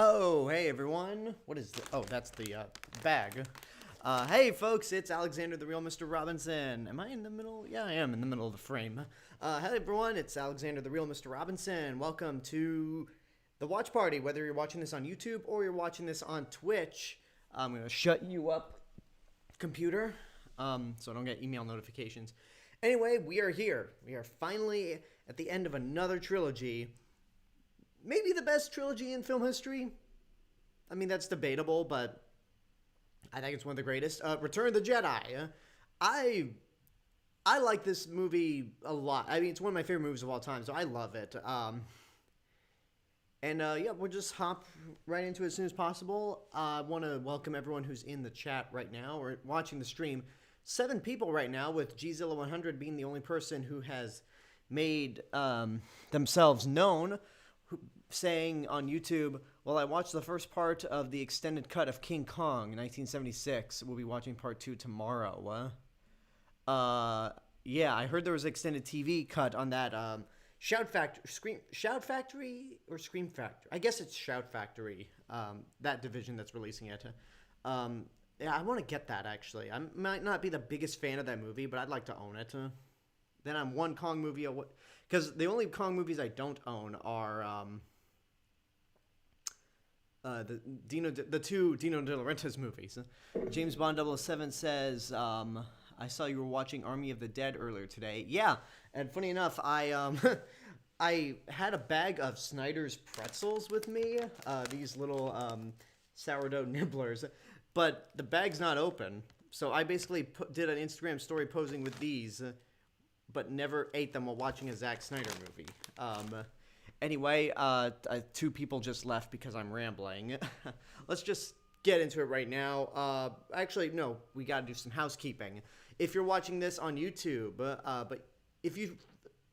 Oh, hey everyone. What is the? Oh, that's the bag. Hey folks, it's Alexander the Real Mr. Robinson. Am I in the middle? Yeah, I am in the middle of the frame. Hey everyone, it's Alexander the Real Mr. Robinson. Welcome to the watch party. Whether you're watching this on YouTube or you're watching this on Twitch, I'm gonna shut you up, computer, so I don't get email notifications. Anyway, we are here. We are finally at the end of another trilogy. Maybe the best trilogy in film history. I mean, that's debatable, but I think it's one of the greatest. Return of the Jedi. I like this movie a lot. I mean, it's one of my favorite movies of all time, so I love it. Yeah, we'll just hop right into it as soon as possible. I want to welcome everyone who's in the chat right now or watching the stream. 7 people right now, with Gzilla100 being the only person who has made themselves known, saying on YouTube, well, I watched the first part of the extended cut of King Kong in 1976. We'll be watching part 2 tomorrow. Yeah, I heard there was an extended TV cut on that Shout Factory, Scream Factory. I guess it's Shout Factory, that division that's releasing it. Yeah, I want to get that, actually. I might not be the biggest fan of that movie, but I'd like to own it. Then I'm one Kong movie away. Because the only Kong movies I don't own are the two Dino De Laurentiis movies. James Bond 007 says, I saw you were watching Army of the Dead earlier today. Yeah, and funny enough, I I had a bag of Snyder's pretzels with me, these little sourdough nibblers, but the bag's not open. So I basically did an Instagram story posing with these, but never ate them while watching a Zack Snyder movie. Anyway, 2 people just left because I'm rambling. Let's just get into it right now. Actually, no, we gotta do some housekeeping. If you're watching this on YouTube, but if you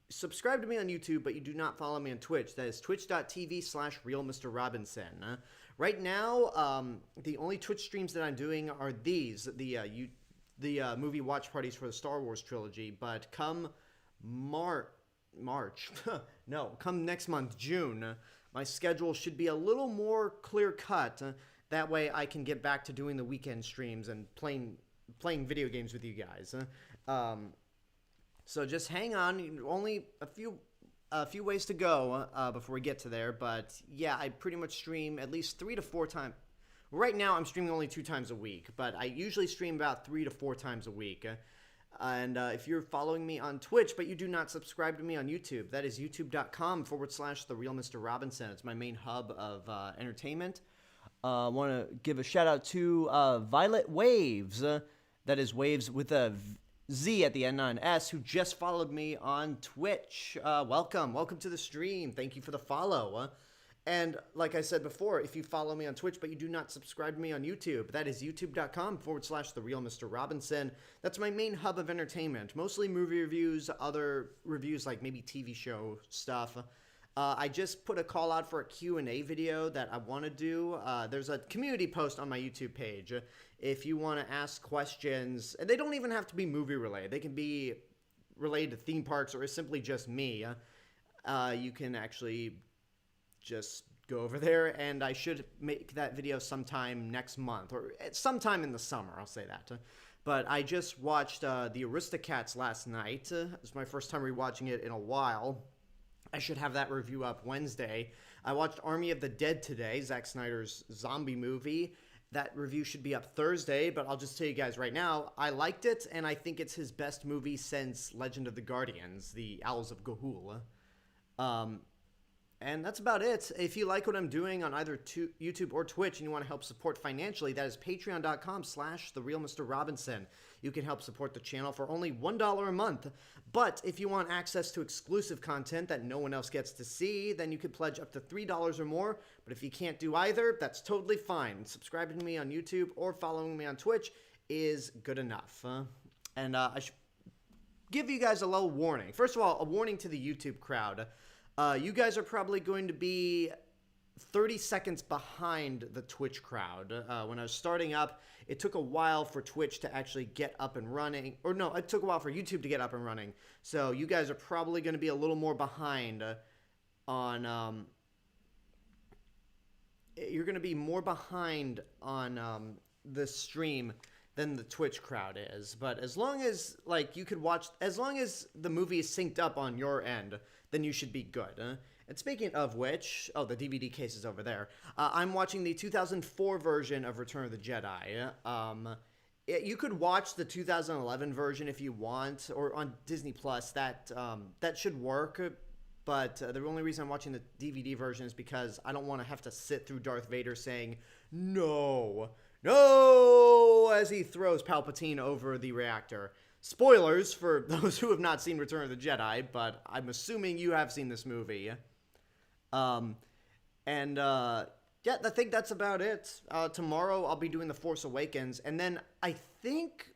subscribe to me on YouTube, but you do not follow me on Twitch, that is twitch.tv/RealMrRobinson. Right now, the only Twitch streams that I'm doing are these, the movie watch parties for the Star Wars trilogy, but come March, come next month, June, my schedule should be a little more clear-cut. That way I can get back to doing the weekend streams and playing video games with you guys. So just hang on. Only a few ways to go before we get to there, but yeah, I pretty much stream at least 3 to 4 times. Right now, I'm streaming only 2 times a week, but I usually stream about 3 to 4 times a week. And if you're following me on Twitch, but you do not subscribe to me on YouTube, that is youtube.com/TheRealMrRobinson. It's my main hub of entertainment. I want to give a shout out to Violet Waves. That is Waves with a Z at the end, not an S, who just followed me on Twitch. Welcome to the stream. Thank you for the follow. And like I said before, if you follow me on Twitch but you do not subscribe to me on YouTube, that is youtube.com/TheRealMrRobinson. That's my main hub of entertainment. Mostly movie reviews, other reviews like maybe TV show stuff. I just put a call out for a Q&A video that I want to do. There's a community post on my YouTube page. If you want to ask questions, and they don't even have to be movie related. They can be related to theme parks or simply just me. You can actually just go over there, and I should make that video sometime next month, or sometime in the summer, I'll say that. But I just watched The Aristocats last night. It was my first time rewatching it in a while. I should have that review up Wednesday. I watched Army of the Dead today, Zack Snyder's zombie movie. That review should be up Thursday, but I'll just tell you guys right now, I liked it, and I think it's his best movie since Legend of the Guardians, The Owls of Ga'Hoole. And that's about it. If you like what I'm doing on either YouTube or Twitch and you want to help support financially, that is patreon.com/TheRealMrRobinson. You can help support the channel for only $1 a month. But if you want access to exclusive content that no one else gets to see, then you can pledge up to $3 or more. But if you can't do either, that's totally fine. Subscribing to me on YouTube or following me on Twitch is good enough. I should give you guys a little warning. First of all, a warning to the YouTube crowd. You guys are probably going to be 30 seconds behind the Twitch crowd. When I was starting up, it took a while for Twitch to actually get up and running. Or no, it took a while for YouTube to get up and running. So you guys are probably going to be a little more behind on you're going to be more behind on the stream than the Twitch crowd is. But as long as like you could watch, as long as the movie is synced up on your end, then you should be good. And speaking of which, oh, the DVD case is over there. I'm watching the 2004 version of Return of the Jedi. You could watch the 2011 version if you want, or on Disney Plus. That should work. But the only reason I'm watching the DVD version is because I don't want to have to sit through Darth Vader saying "No, no" as he throws Palpatine over the reactor. Spoilers for those who have not seen Return of the Jedi, but I'm assuming you have seen this movie. Yeah, I think that's about it. Tomorrow I'll be doing The Force Awakens, and then I think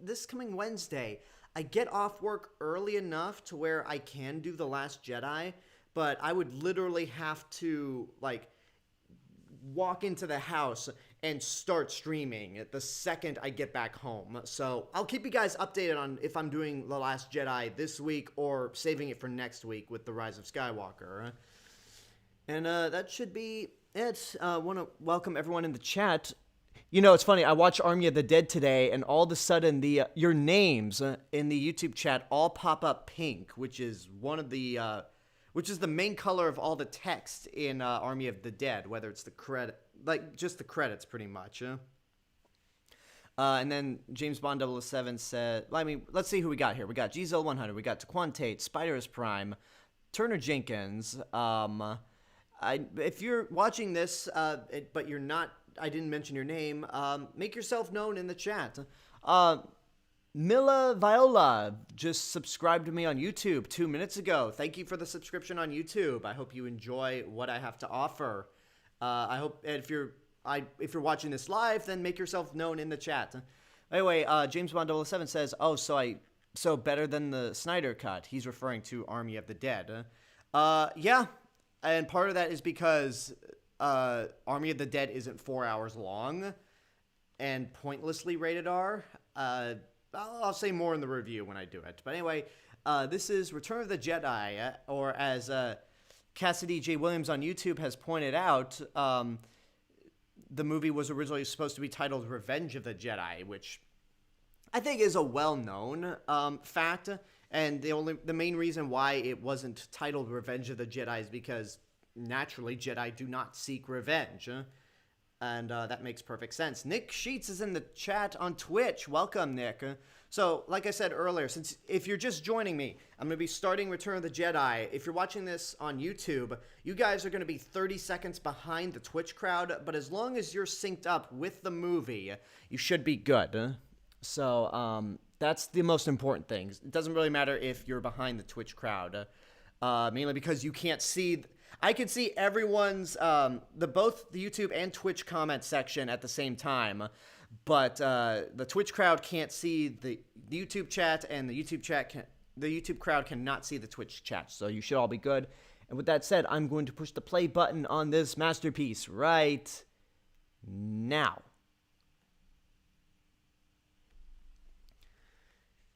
this coming Wednesday, I get off work early enough to where I can do The Last Jedi, but I would literally have to, like, walk into the house and start streaming the second I get back home. So I'll keep you guys updated on if I'm doing The Last Jedi this week or saving it for next week with The Rise of Skywalker. And that should be it. I want to welcome everyone in the chat. You know, it's funny. I watched Army of the Dead today, and all of a sudden, your names in the YouTube chat all pop up pink, which is which is the main color of all the text in Army of the Dead, whether it's the credit, like just the credits, pretty much. And then James Bond 007 said, I mean, let's see who we got here. We got GZL100, we got Taquan Tate, Spider is Prime, Turner Jenkins. If you're watching this, but you're not, I didn't mention your name, make yourself known in the chat. Mila Viola just subscribed to me on YouTube 2 minutes ago. Thank you for the subscription on YouTube. I hope you enjoy what I have to offer. I hope if you're watching this live, then make yourself known in the chat. Anyway, James Bond 007 says, "Oh, so better than the Snyder cut." He's referring to Army of the Dead. Yeah, and part of that is because Army of the Dead isn't 4 hours long and pointlessly rated R. I'll say more in the review when I do it. But anyway, this is Return of the Jedi, or as Cassidy J. Williams on YouTube has pointed out, the movie was originally supposed to be titled Revenge of the Jedi, which I think is a well-known fact. And the main reason why it wasn't titled Revenge of the Jedi is because, naturally, Jedi do not seek revenge. And that makes perfect sense. Nick Sheets is in the chat on Twitch. Welcome, Nick. So, like I said earlier, if you're just joining me, I'm going to be starting Return of the Jedi. If you're watching this on YouTube, you guys are going to be 30 seconds behind the Twitch crowd. But as long as you're synced up with the movie, you should be good. So, that's the most important thing. It doesn't really matter if you're behind the Twitch crowd. Mainly because you can't see... I can see everyone's, both the YouTube and Twitch comment section at the same time, but the Twitch crowd can't see the YouTube chat, and the YouTube crowd cannot see the Twitch chat, so you should all be good. And with that said, I'm going to push the play button on this masterpiece right now.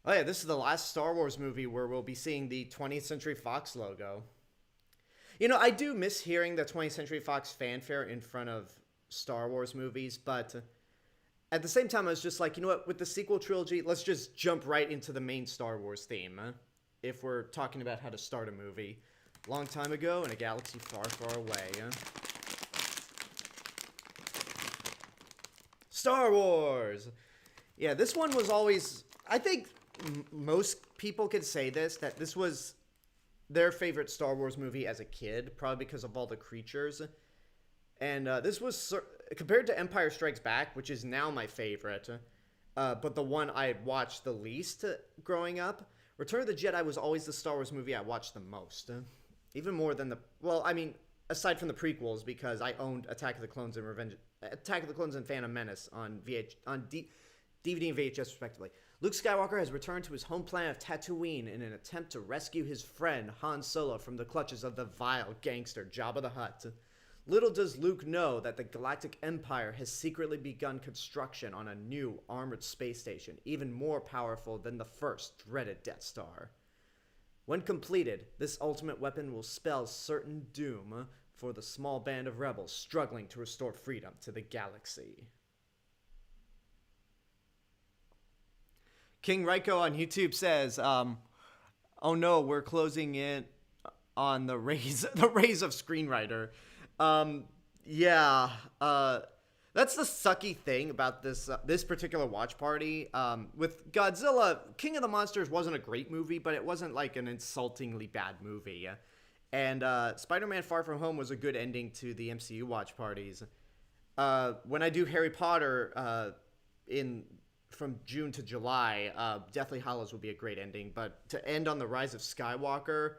Oh yeah, this is the last Star Wars movie where we'll be seeing the 20th Century Fox logo. You know, I do miss hearing the 20th Century Fox fanfare in front of Star Wars movies, but at the same time, I was just like, you know what, with the sequel trilogy, let's just jump right into the main Star Wars theme, if we're talking about how to start a movie. Long time ago, in a galaxy far, far away. Star Wars! Yeah, this one was always, I think most people could say this, that this was their favorite Star Wars movie as a kid, probably because of all the creatures. And this was, compared to Empire Strikes Back, which is now my favorite, but the one I watched the least growing up, Return of the Jedi was always the Star Wars movie I watched the most. Even more than aside from the prequels, because I owned Attack of the Clones and Phantom Menace on DVD and VHS respectively. Luke Skywalker has returned to his home planet of Tatooine in an attempt to rescue his friend Han Solo from the clutches of the vile gangster Jabba the Hutt. Little does Luke know that the Galactic Empire has secretly begun construction on a new armored space station, even more powerful than the first dreaded Death Star. When completed, this ultimate weapon will spell certain doom for the small band of rebels struggling to restore freedom to the galaxy. King Raiko on YouTube says, oh no, we're closing in on the raise of screenwriter. That's the sucky thing about this particular watch party. With Godzilla, King of the Monsters wasn't a great movie, but it wasn't like an insultingly bad movie. And Spider-Man Far From Home was a good ending to the MCU watch parties. When I do Harry Potter from June to July, Deathly Hallows will be a great ending. But to end on the Rise of Skywalker,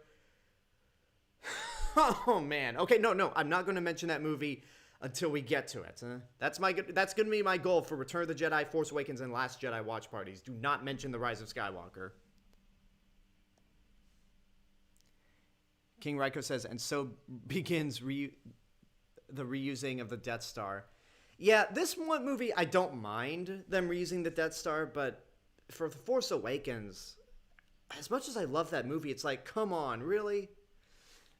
oh man. Okay, no, I'm not going to mention that movie until we get to it. That's going to be my goal for Return of the Jedi, Force Awakens, and Last Jedi watch parties. Do not mention the Rise of Skywalker. King Raiko says, and so begins the reusing of the Death Star. Yeah, this one movie, I don't mind them reusing the Death Star, but for The Force Awakens, as much as I love that movie, it's like, come on, really?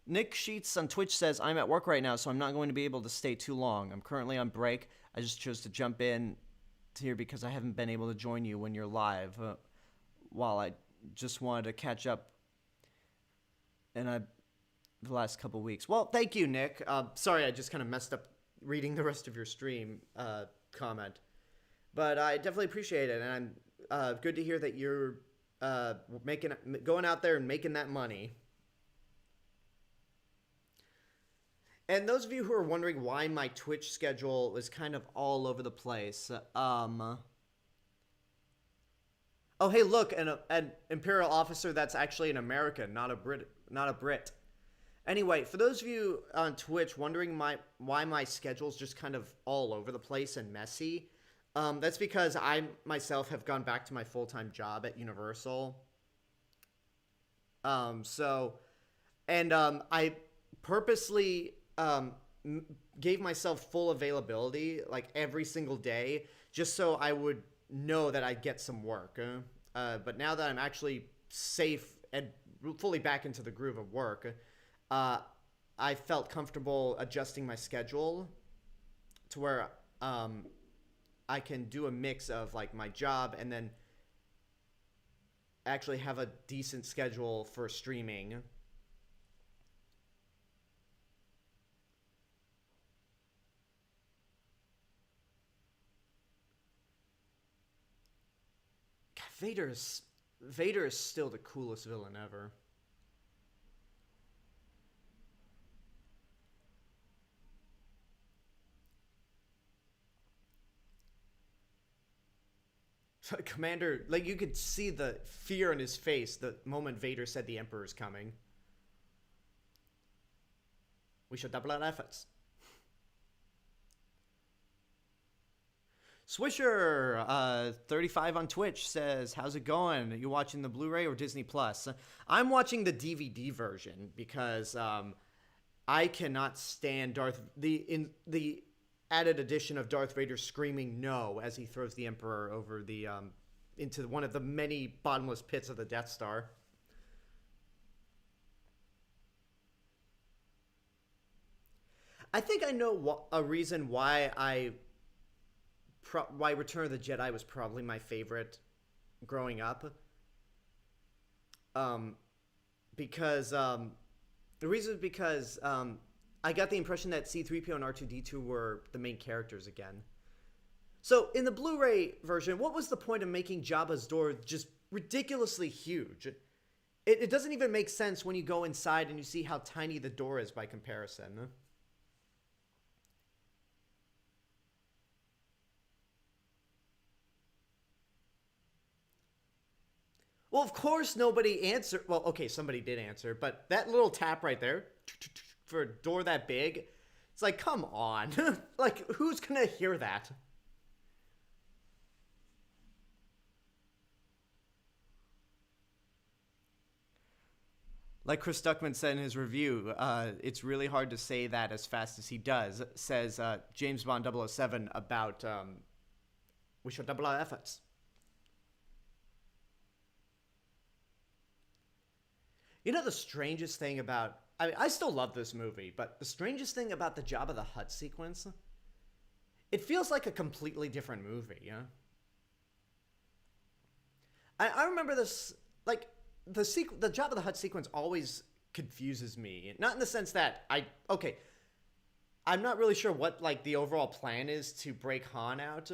Nick Sheets on Twitch says, I'm at work right now, so I'm not going to be able to stay too long. I'm currently on break. I just chose to jump in here because I haven't been able to join you when you're live. While I just wanted to catch up the last couple weeks. Well, thank you, Nick. Sorry, I just kind of messed up reading the rest of your stream comment. But I definitely appreciate it, and I'm good to hear that you're going out there and making that money. And those of you who are wondering why my Twitch schedule is kind of all over the place, oh, hey, look, an Imperial officer that's actually an American, not a Brit. Anyway, for those of you on Twitch wondering why my schedule's just kind of all over the place and messy, that's because I myself have gone back to my full-time job at Universal. I purposely gave myself full availability like every single day just so I would know that I'd get some work. But now that I'm actually safe and fully back into the groove of work, I felt comfortable adjusting my schedule to where I can do a mix of like my job and then actually have a decent schedule for streaming. Vader is still the coolest villain ever. Commander, like, you could see the fear in his face the moment Vader said the Emperor's coming. We should double our efforts. Swisher, 35 on Twitch says, how's it going? Are you watching the Blu-ray or Disney Plus? I'm watching the DVD version because I cannot stand the added edition of Darth Vader screaming no as he throws the Emperor over the into one of the many bottomless pits of the Death Star. I think I know a reason why why Return of the Jedi was probably my favorite growing up. Because the reason is because I got the impression that C-3PO and R2-D2 were the main characters again. So in the Blu-ray version, what was the point of making Jabba's door just ridiculously huge? It doesn't even make sense when you go inside and you see how tiny the door is by comparison. Well, of course nobody answered. Well, okay, somebody did answer, but that little tap right there for a door that big, it's like, come on. Like, who's gonna hear that? Like Chris Duckman said in his review, it's really hard to say that as fast as he does, says James Bond 007 about we should double our efforts. You know the strangest thing about I still love this movie, but the strangest thing about the Jabba the Hutt sequence, it feels like a completely different movie, yeah? I remember this, like, the Jabba the Hutt sequence always confuses me. Not in the sense that I'm not really sure what, like, the overall plan is to break Han out.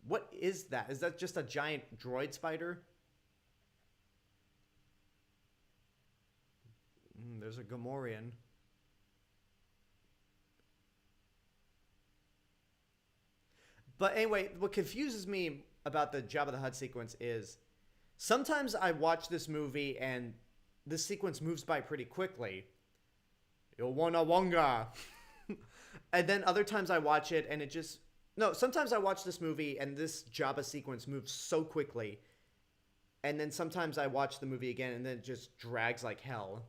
What is that? Is that just a giant droid spider? There's a Gamorrean. But anyway, what confuses me about the Jabba the Hutt sequence is sometimes I watch this movie and this sequence moves by pretty quickly. Iwana Wonga. And then other times I watch it and it just... No, sometimes I watch this movie and this Jabba sequence moves so quickly. And then sometimes I watch the movie again and then it just drags like hell.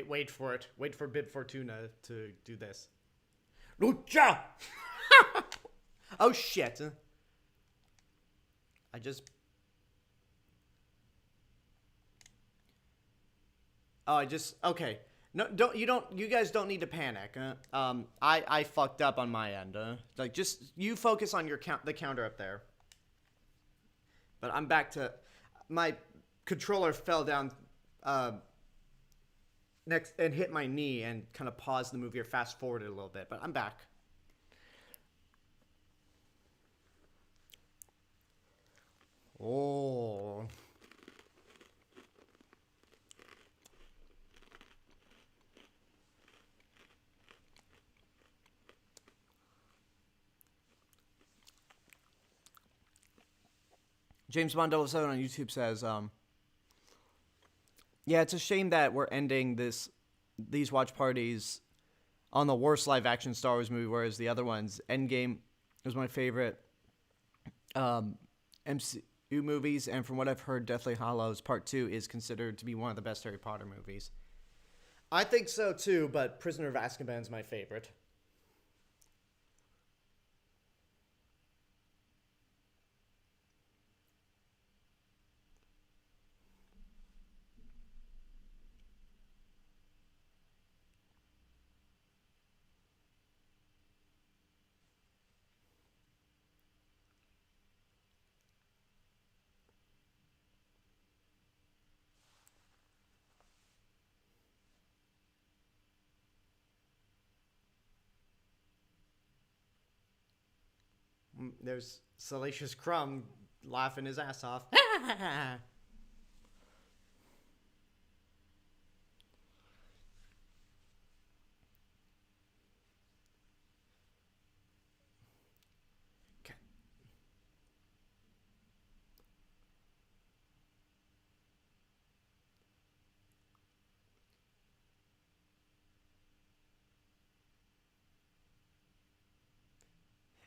Wait for it. Wait for Bib Fortuna to do this. Lucha! Oh shit. Okay. No, you guys don't need to panic. I fucked up on my end. Like, just, you focus on the counter up there. But I'm back to, my controller fell down, next and hit my knee and kind of paused the movie or fast forwarded a little bit, but I'm back. Oh. James Bond 007 on YouTube says, yeah, it's a shame that we're ending these watch parties on the worst live-action Star Wars movie, whereas the other ones, Endgame was my favorite MCU movies, and from what I've heard, Deathly Hallows Part 2 is considered to be one of the best Harry Potter movies. I think so, too, but Prisoner of Azkaban's my favorite. There's Salacious Crumb laughing his ass off.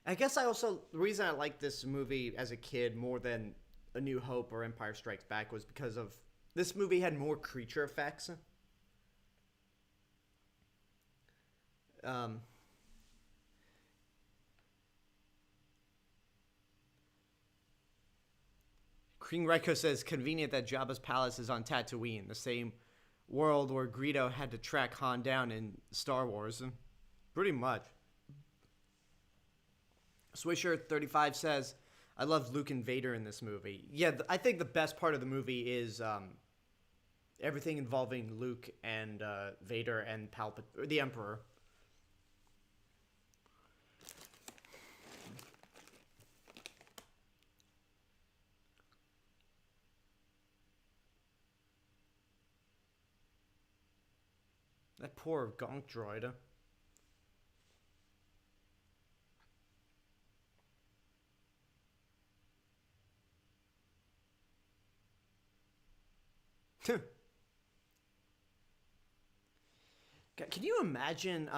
I guess the reason I liked this movie as a kid more than A New Hope or Empire Strikes Back was because of this movie had more creature effects. King Reiko says, convenient that Jabba's palace is on Tatooine, the same world where Greedo had to track Han down in Star Wars. Pretty much. Swisher35 says, I love Luke and Vader in this movie. Yeah, I think the best part of the movie is everything involving Luke and Vader and the Emperor. That poor gonk droid. Can you imagine?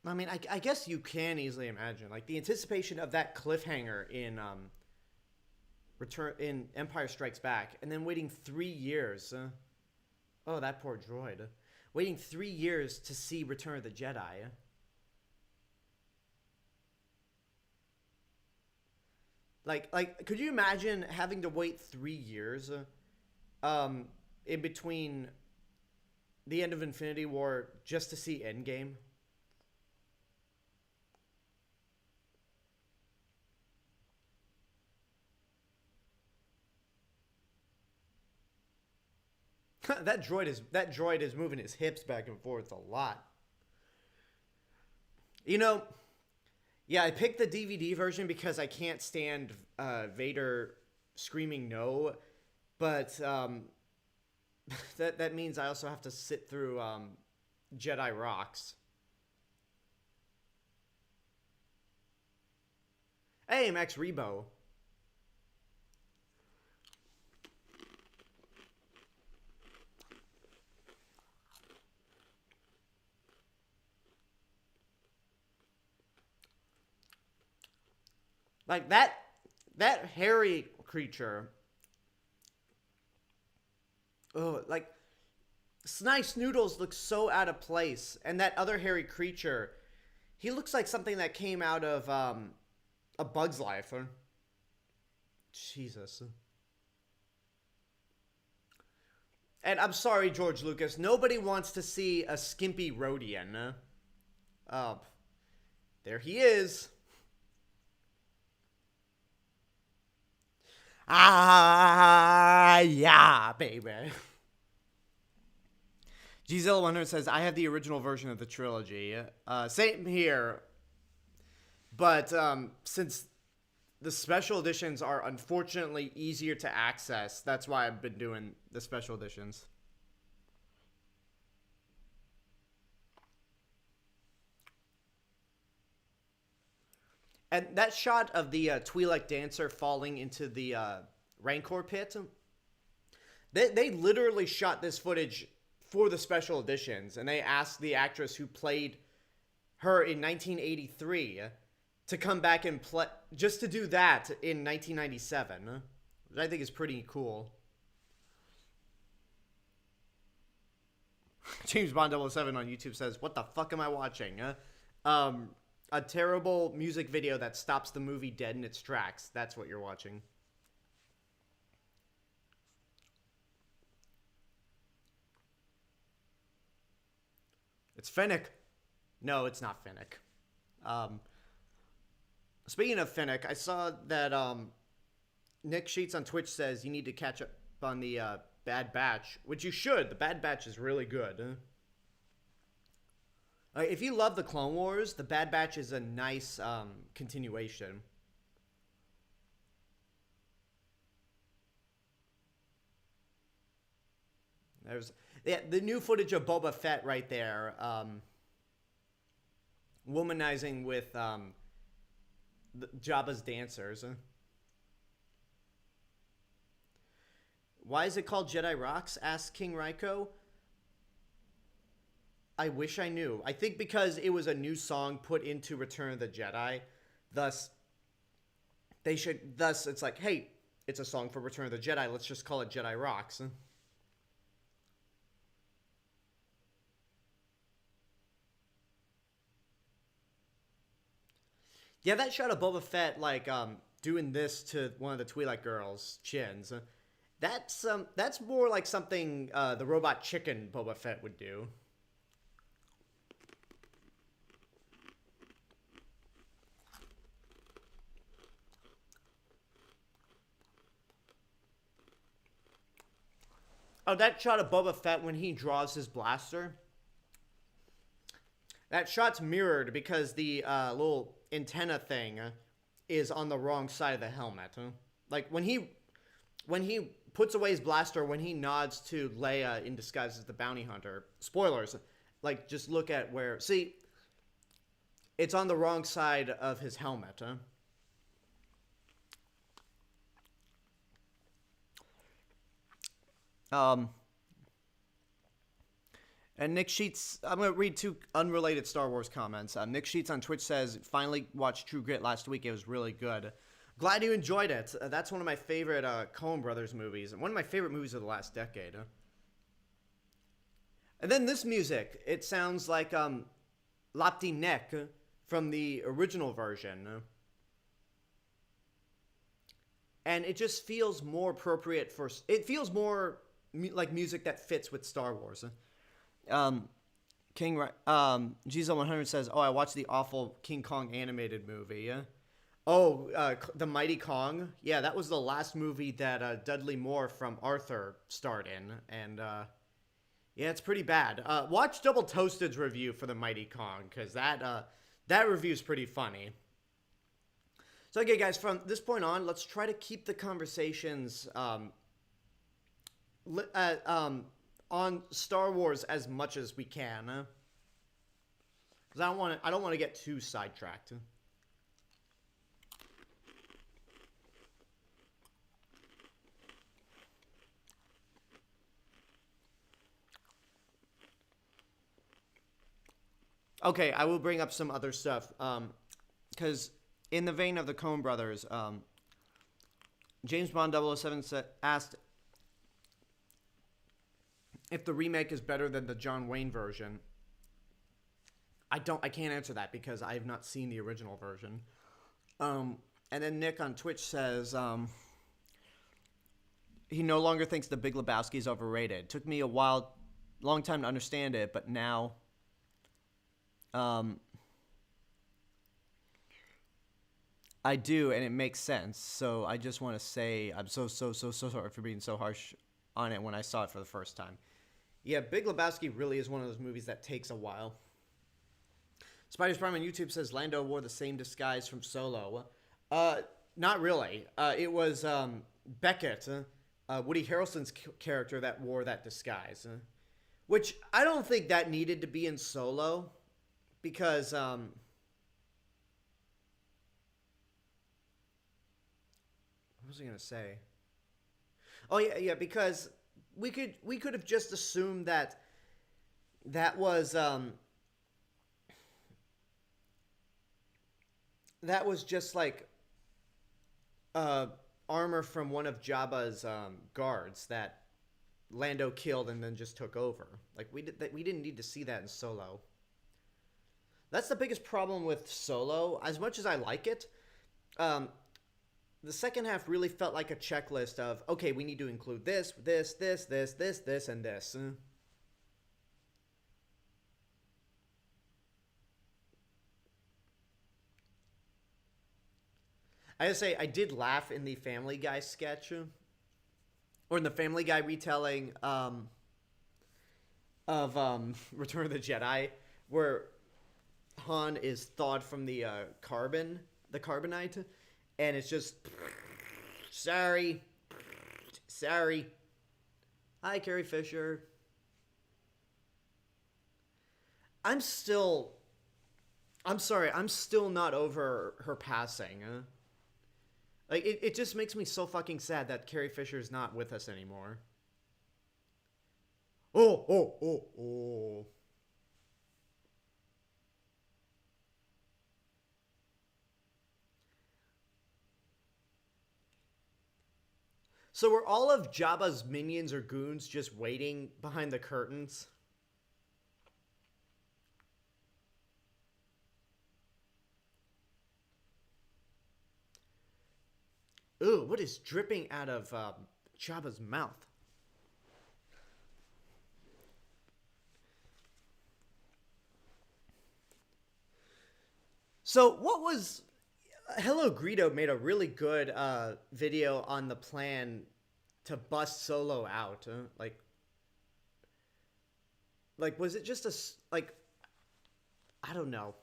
I mean, I guess you can easily imagine, like, the anticipation of that cliffhanger in Empire Strikes Back, and then waiting 3 years. Oh, that poor droid. Waiting 3 years to see Return of the Jedi. Like, could you imagine having to wait 3 years, in between the end of Infinity War just to see Endgame? That droid is moving his hips back and forth a lot. You know, yeah, I picked the DVD version because I can't stand Vader screaming no, but that means I also have to sit through Jedi Rocks. Hey, Max Rebo. Like, that hairy creature. Oh, like, Snice Noodles looks so out of place. And that other hairy creature, he looks like something that came out of A Bug's Life. Jesus. And I'm sorry, George Lucas, nobody wants to see a skimpy Rhodian. There he is. Ah, yeah, baby. Gzilla100 says, I have the original version of the trilogy. Same here. But since the special editions are unfortunately easier to access, that's why I've been doing the special editions. And that shot of the Twi'lek dancer falling into the Rancor pit, they literally shot this footage for the special editions, and they asked the actress who played her in 1983 to come back and play, just to do that in 1997, which I think is pretty cool. James Bond 007 on YouTube says, what the fuck am I watching? A terrible music video that stops the movie dead in its tracks. That's what you're watching. It's Fennec. No, it's not Fennec. Speaking of Fennec, I saw that Nick Sheets on Twitch says you need to catch up on the Bad Batch, which you should. The Bad Batch is really good. If you love the Clone Wars, the Bad Batch is a nice continuation. There's the new footage of Boba Fett right there, womanizing with Jabba's dancers. Why is it called Jedi Rocks? Asked King Raiko. I wish I knew. I think because it was a new song put into Return of the Jedi, thus it's like, hey, it's a song for Return of the Jedi, let's just call it Jedi Rocks. Yeah, that shot of Boba Fett, like, doing this to one of the Twi'lek girls' chins, that's more like something the robot chicken Boba Fett would do. Oh, that shot of Boba Fett when he draws his blaster. That shot's mirrored because the little antenna thing is on the wrong side of the helmet. Like, when he puts away his blaster, when he nods to Leia in disguise as the bounty hunter, spoilers, like, just look at where... See, it's on the wrong side of his helmet. Um, and Nick Sheets, I'm going to read two unrelated Star Wars comments. Nick Sheets on Twitch says, finally watched True Grit last week. It was really good. Glad you enjoyed it. That's one of my favorite Coen Brothers movies. One of my favorite movies of the last decade. And then this music. It sounds like Lapti Nek from the original version. And it just feels more appropriate for... It feels more like music that fits with Star Wars. King Giza100 says, oh, I watched the awful King Kong animated movie. Oh, The Mighty Kong. Yeah, that was the last movie that Dudley Moore from Arthur starred in. And, yeah, it's pretty bad. Watch Double Toasted's review for The Mighty Kong, because that review's pretty funny. So, okay, guys, from this point on, let's try to keep the conversations on Star Wars as much as we can. Because I don't want to get too sidetracked. Okay, I will bring up some other stuff. Because in the vein of the Coen brothers, James Bond 007 asked if the remake is better than the John Wayne version. I can't answer that because I have not seen the original version. And then Nick on Twitch says he no longer thinks The Big Lebowski is overrated. Took me a long time to understand it, but now I do, and it makes sense. So I just want to say I'm so sorry for being so harsh on it when I saw it for the first time. Yeah, Big Lebowski really is one of those movies that takes a while. Spiders Prime on YouTube says Lando wore the same disguise from Solo. Not really. It was Beckett, Woody Harrelson's character, that wore that disguise. Which I don't think that needed to be in Solo. Because, what was I going to say? Oh, yeah, because we could have just assumed that was just like armor from one of Jabba's guards that Lando killed and then just took over. Like we didn't need to see that in Solo. That's the biggest problem with Solo. As much as I like it, the second half really felt like a checklist of, okay, we need to include this, and this. I gotta say, I did laugh in the Family Guy sketch, or in the Family Guy retelling of Return of the Jedi, where Han is thawed from the carbonite, and it's just, sorry. Hi, Carrie Fisher. I'm still not over her passing. Like, it just makes me so fucking sad that Carrie Fisher is not with us anymore. Oh. So were all of Jabba's minions or goons just waiting behind the curtains? Ooh, what is dripping out of Jabba's mouth? So what was... Hello Greedo made a really good video on the plan to bust Solo out. Like, was it just I don't know.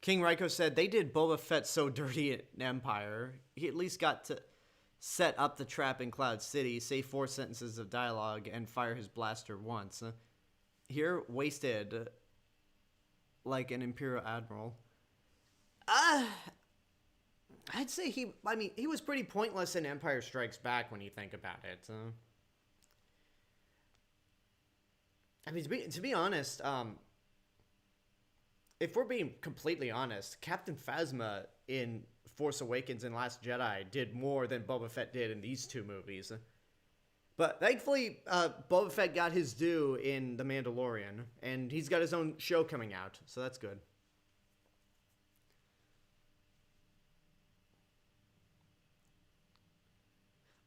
King Raiko said, they did Boba Fett so dirty in Empire. He at least got to set up the trap in Cloud City, say 4 sentences of dialogue, and fire his blaster once. here wasted like an Imperial Admiral. I'd say he was pretty pointless in Empire Strikes Back when you think about it. I mean, to be honest, if we're being completely honest, Captain Phasma in Force Awakens and Last Jedi did more than Boba Fett did in these two movies. But thankfully, Boba Fett got his due in The Mandalorian, and he's got his own show coming out, so that's good.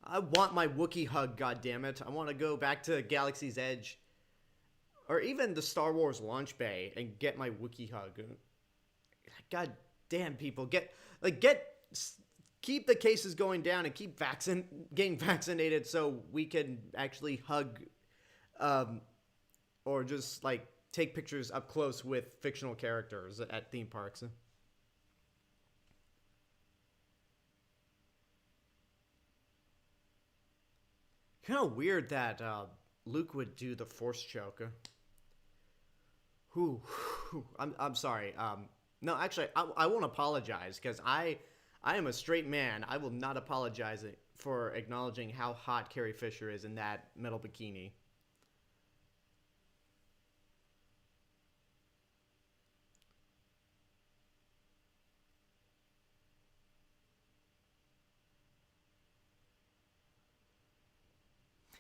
I want my Wookiee hug, goddammit. I want to go back to Galaxy's Edge, or even the Star Wars launch bay, and get my Wookiee hug. God damn, people, keep the cases going down and keep getting vaccinated so we can actually hug, or just like take pictures up close with fictional characters at theme parks. Kind of weird that Luke would do the Force choke. I'm sorry. No, actually, I won't apologize because I am a straight man. I will not apologize for acknowledging how hot Carrie Fisher is in that metal bikini.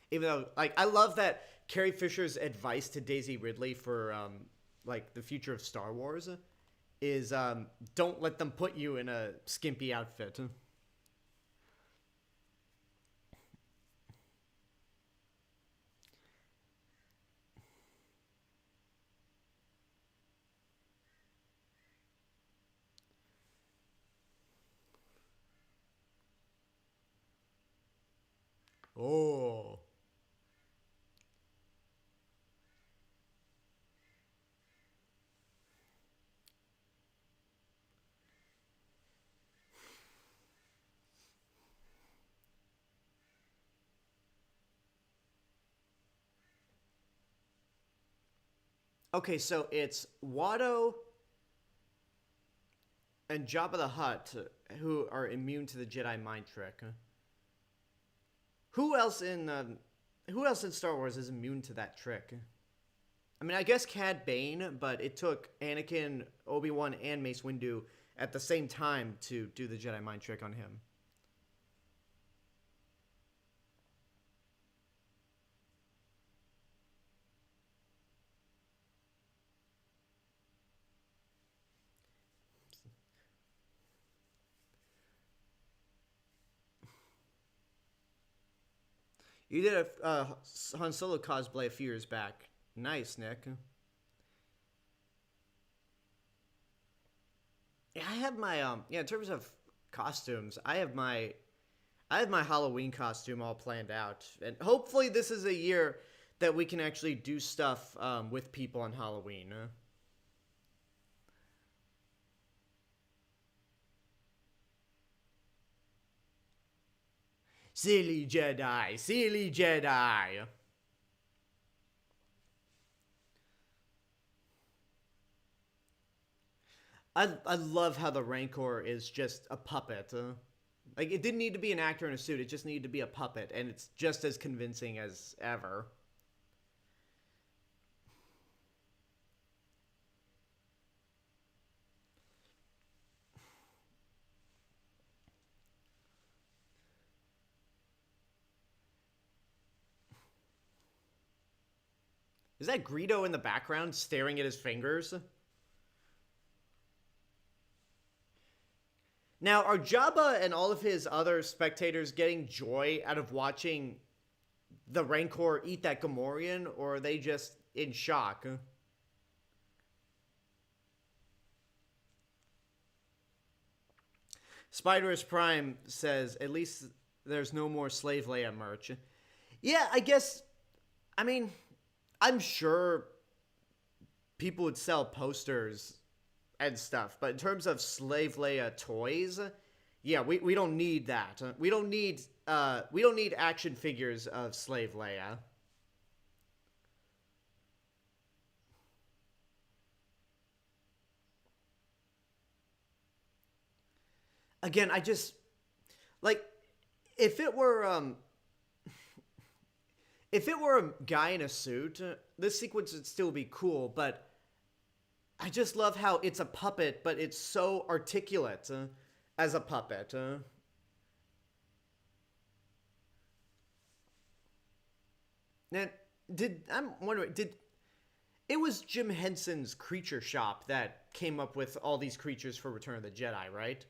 Even though, like, I love that Carrie Fisher's advice to Daisy Ridley for, like, the future of Star Wars is, don't let them put you in a skimpy outfit. Oh. Okay, so it's Watto and Jabba the Hutt who are immune to the Jedi mind trick. Who else in Star Wars is immune to that trick? I mean, I guess Cad Bane, but it took Anakin, Obi-Wan, and Mace Windu at the same time to do the Jedi mind trick on him. You did a Han Solo cosplay a few years back. Nice, Nick. Yeah, I have my in terms of costumes, I have my Halloween costume all planned out. And hopefully this is a year that we can actually do stuff with people on Halloween. Silly Jedi, silly Jedi. I love how the Rancor is just a puppet. Like, it didn't need to be an actor in a suit. It just needed to be a puppet, and it's just as convincing as ever. Is that Greedo in the background staring at his fingers? Now, are Jabba and all of his other spectators getting joy out of watching the Rancor eat that Gamorrean, or are they just in shock? Spiderus Prime says, at least there's no more Slave Leia merch. Yeah, I guess, I mean, I'm sure people would sell posters and stuff, but in terms of Slave Leia toys, yeah, we don't need that. We don't need action figures of Slave Leia. again, I just like if it were a guy in a suit, this sequence would still be cool, but I just love how it's a puppet, but it's so articulate as a puppet. And I'm wondering, it was Jim Henson's Creature Shop that came up with all these creatures for Return of the Jedi, right?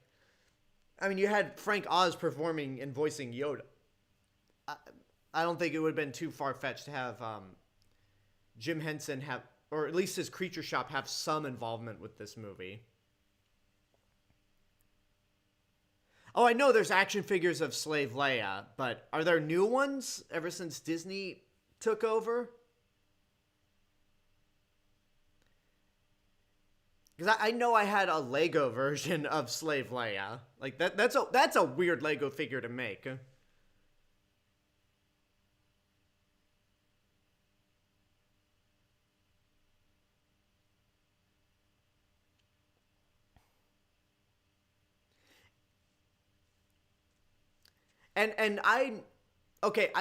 I mean, you had Frank Oz performing and voicing Yoda. I don't think it would have been too far-fetched to have Jim Henson have, or at least his Creature Shop, have some involvement with this movie. Oh, I know there's action figures of Slave Leia, but are there new ones ever since Disney took over? Because I know I had a Lego version of Slave Leia. Like, that's a weird Lego figure to make. And I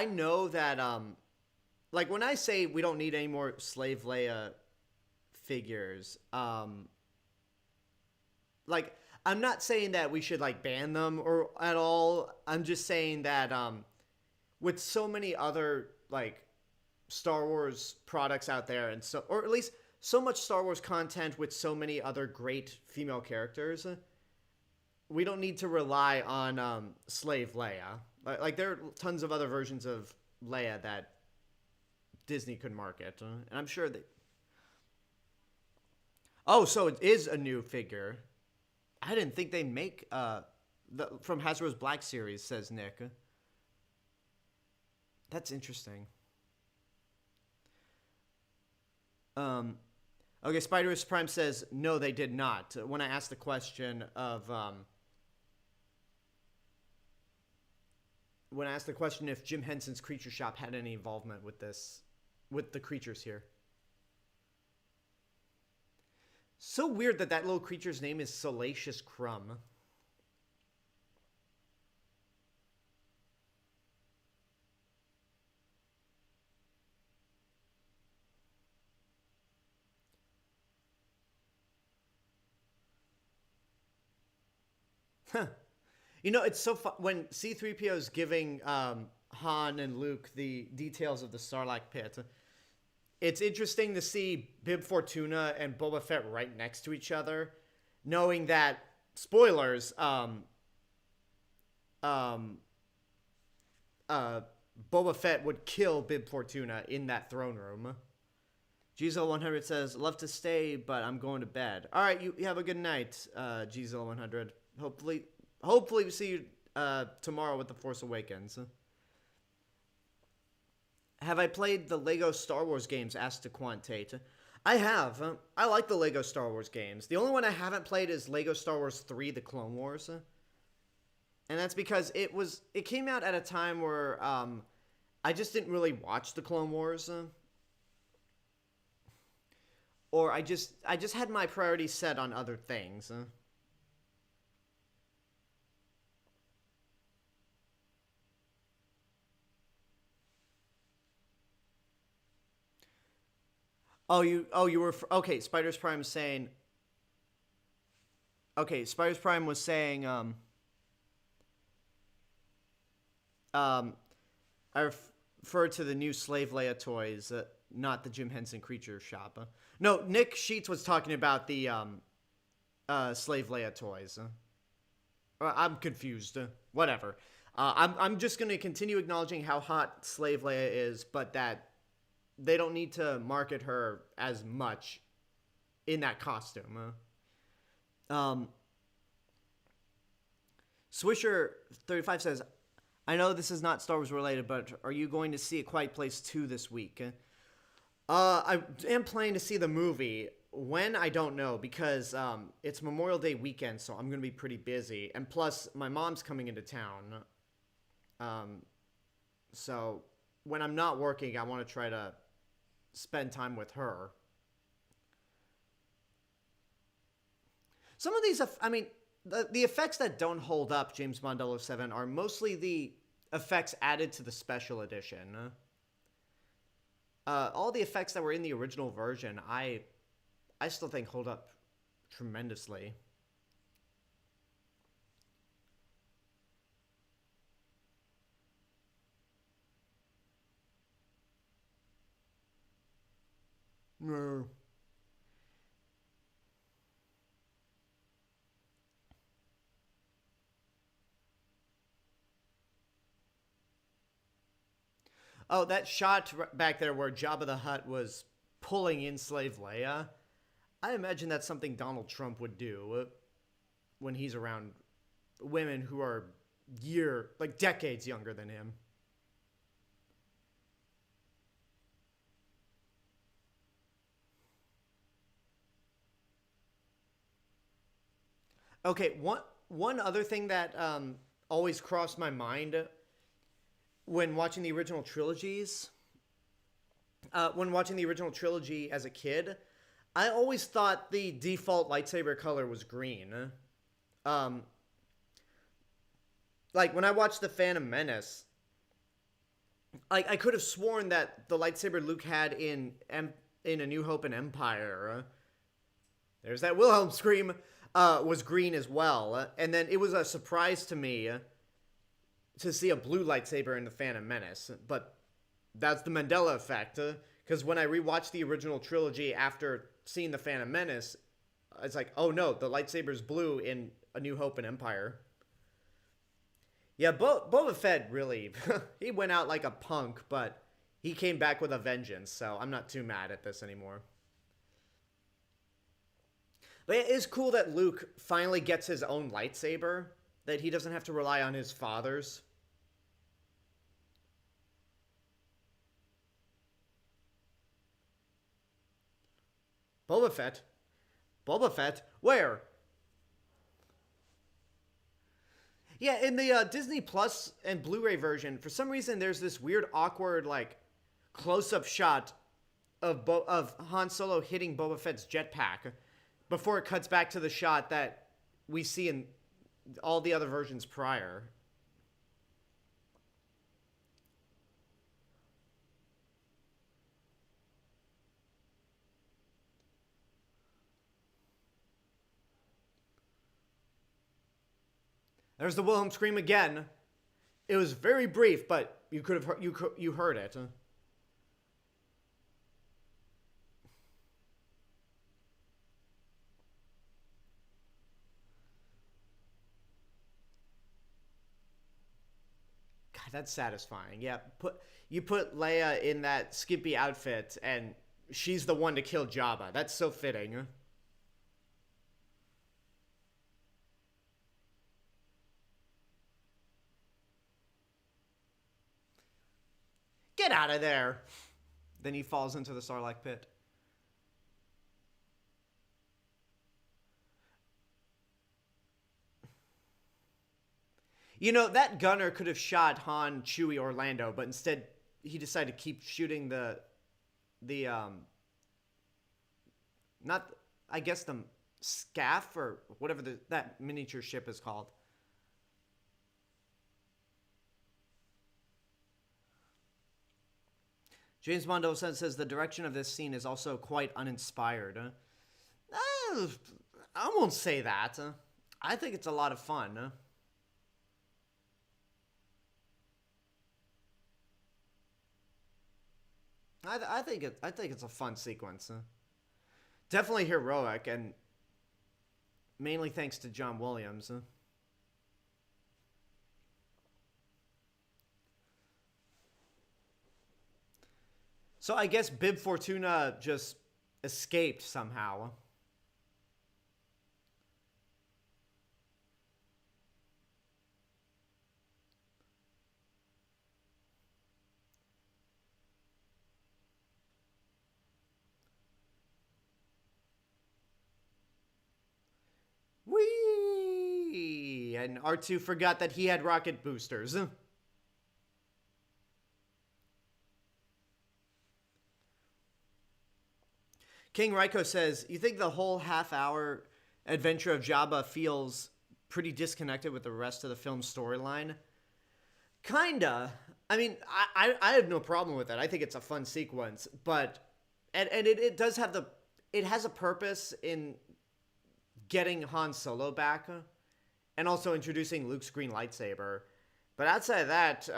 know that like when I say we don't need any more Slave Leia figures, like I'm not saying that we should like ban them or at all. I'm just saying that with so many other like Star Wars products out there, and so, or at least so much Star Wars content with so many other great female characters, we don't need to rely on Slave Leia. Like there are tons of other versions of Leia that Disney could market, and I'm sure that. Oh, so it is a new figure. I didn't think they make from Hasbro's Black Series, says Nick. That's interesting. Okay, Spider-Man Prime says no, they did not. When I asked the question of when I asked the question if Jim Henson's Creature Shop had any involvement with this, with the creatures here. So weird that little creature's name is Salacious Crumb. Huh. You know, it's so fun when C-3PO is giving Han and Luke the details of the Sarlacc pit. It's interesting to see Bib Fortuna and Boba Fett right next to each other, knowing that, spoilers, Boba Fett would kill Bib Fortuna in that throne room. Gizel100 says, love to stay, but I'm going to bed. All right, you have a good night, Gizel100. Hopefully we see you tomorrow with The Force Awakens. Have I played the Lego Star Wars games? Asked Tate. I have. I like the Lego Star Wars games. The only one I haven't played is Lego Star Wars 3: The Clone Wars. And that's because it came out at a time where I just didn't really watch the Clone Wars. Or I just had my priorities set on other things. You were okay. Spider's Prime saying. Okay, Spider's Prime was saying. I refer to the new Slave Leia toys, not the Jim Henson Creature Shop. No, Nick Sheets was talking about the Slave Leia toys. I'm confused. Whatever. I'm just gonna continue acknowledging how hot Slave Leia is, but that. They don't need to market her as much in that costume. Swisher35 says, I know this is not Star Wars related, but are you going to see A Quiet Place 2 this week? I am planning to see the movie. When, I don't know, because it's Memorial Day weekend, so I'm going to be pretty busy. And plus, my mom's coming into town. So when I'm not working, I want to try to spend time with her. Some of these, I mean, The effects that don't hold up James Bond 007 are mostly the effects added to the special edition. All the effects that were in the original version, I still think hold up tremendously. No. Oh, that shot back there where Jabba the Hutt was pulling in Slave Leia. I imagine that's something Donald Trump would do when he's around women who are decades younger than him. Okay, one other thing that always crossed my mind when watching the original trilogies, when watching the original trilogy as a kid, I always thought the default lightsaber color was green. Like when I watched The Phantom Menace, I could have sworn that the lightsaber Luke had in A New Hope and Empire, there's that Wilhelm scream, was green as well. And then it was a surprise to me to see a blue lightsaber in The Phantom Menace. But that's the Mandela effect. Because when I rewatched the original trilogy after seeing The Phantom Menace, it's like, oh no, the lightsaber's blue in A New Hope and Empire. Yeah, Boba Fett really, he went out like a punk, but he came back with a vengeance, so I'm not too mad at this anymore. But it is cool that Luke finally gets his own lightsaber, that he doesn't have to rely on his father's. Boba Fett? Boba Fett? Where? Yeah, in the Disney Plus and Blu-ray version, for some reason there's this weird, awkward, like, close-up shot of Han Solo hitting Boba Fett's jetpack before it cuts back to the shot that we see in all the other versions prior. There's the Wilhelm scream again. It was very brief, but you could have you heard it. God, that's satisfying. Yeah, you put Leia in that skimpy outfit, and she's the one to kill Jabba. That's so fitting. Get out of there! Then he falls into the Sarlacc pit. You know, that gunner could have shot Han, Chewie, Orlando, but instead he decided to keep shooting the not, I guess the scaff or whatever that miniature ship is called. James Bond 07 says the direction of this scene is also quite uninspired. I won't say that. I think it's a lot of fun. I think it's a fun sequence. Definitely heroic, and mainly thanks to John Williams. So I guess Bib Fortuna just escaped somehow. Whee! And R2 forgot that he had rocket boosters. King Raiko says, you think the whole half-hour adventure of Jabba feels pretty disconnected with the rest of the film's storyline. Kinda. I mean, I have no problem with it. I think it's a fun sequence, but and it does have it has a purpose in getting Han Solo back, and also introducing Luke's green lightsaber. But outside of that,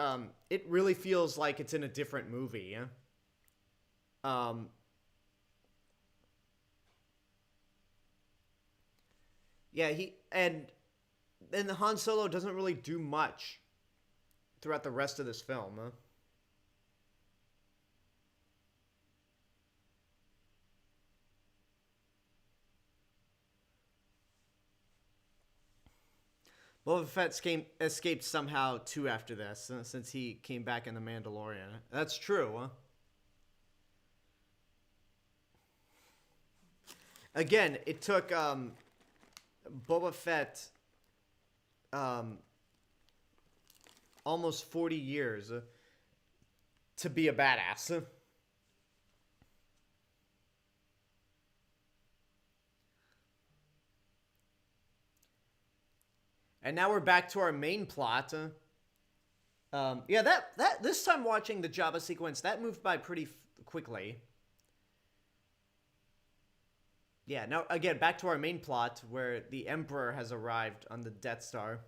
it really feels like it's in a different movie. Yeah, and the Han Solo doesn't really do much throughout the rest of this film. Boba Fett escaped somehow too after this, since he came back in The Mandalorian. That's true. Again, it took Boba Fett almost 40 years to be a badass. And now we're back to our main plot. Yeah, that this time watching the Jabba sequence, that moved by pretty quickly. Yeah, now again, back to our main plot where the Emperor has arrived on the Death Star.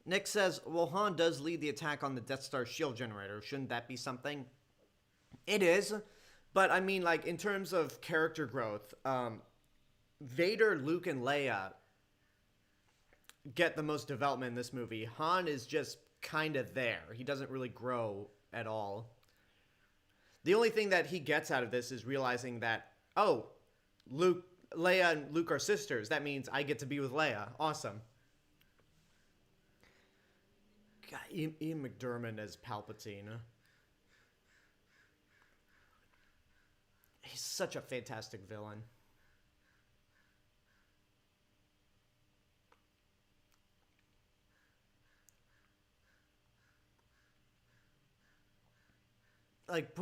Nick says, well, Han does lead the attack on the Death Star shield generator. Shouldn't that be something? It is. But, I mean, like, in terms of character growth, Vader, Luke, and Leia get the most development in this movie. Han is just kind of there. He doesn't really grow at all. The only thing that he gets out of this is realizing that, oh, Leia and Luke are sisters. That means I get to be with Leia. Awesome. God, Ian McDiarmid as Palpatine. He's such a fantastic villain. Like,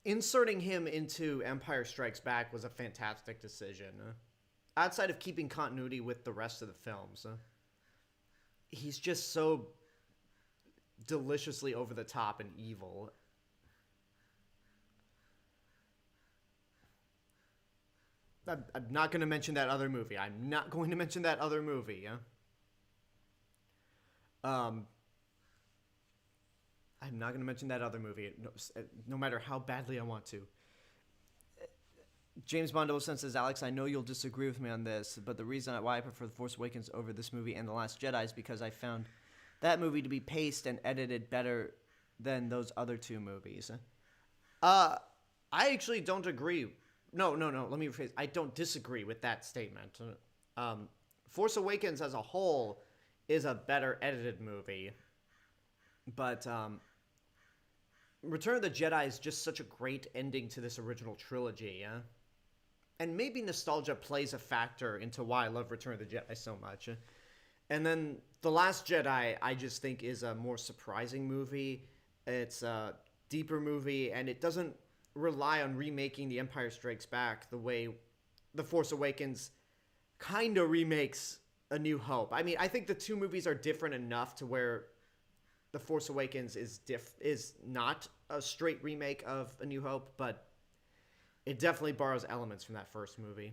inserting him into Empire Strikes Back was a fantastic decision. Outside of keeping continuity with the rest of the films, he's just so deliciously over the top and evil. I'm not going to mention that other movie. I'm not going to mention that other movie. I'm not going to mention that other movie, no matter how badly I want to. James Bond says, Alex, I know you'll disagree with me on this, but the reason why I prefer The Force Awakens over this movie and The Last Jedi is because I found that movie to be paced and edited better than those other two movies. I actually don't agree. No. Let me rephrase. I don't disagree with that statement. Force Awakens as a whole is a better edited movie, but Return of the Jedi is just such a great ending to this original trilogy. And maybe nostalgia plays a factor into why I love Return of the Jedi so much. And then The Last Jedi, I just think, is a more surprising movie. It's a deeper movie, and it doesn't rely on remaking The Empire Strikes Back the way The Force Awakens kind of remakes A New Hope. I mean, I think the two movies are different enough to where The Force Awakens is not a straight remake of A New Hope, but it definitely borrows elements from that first movie.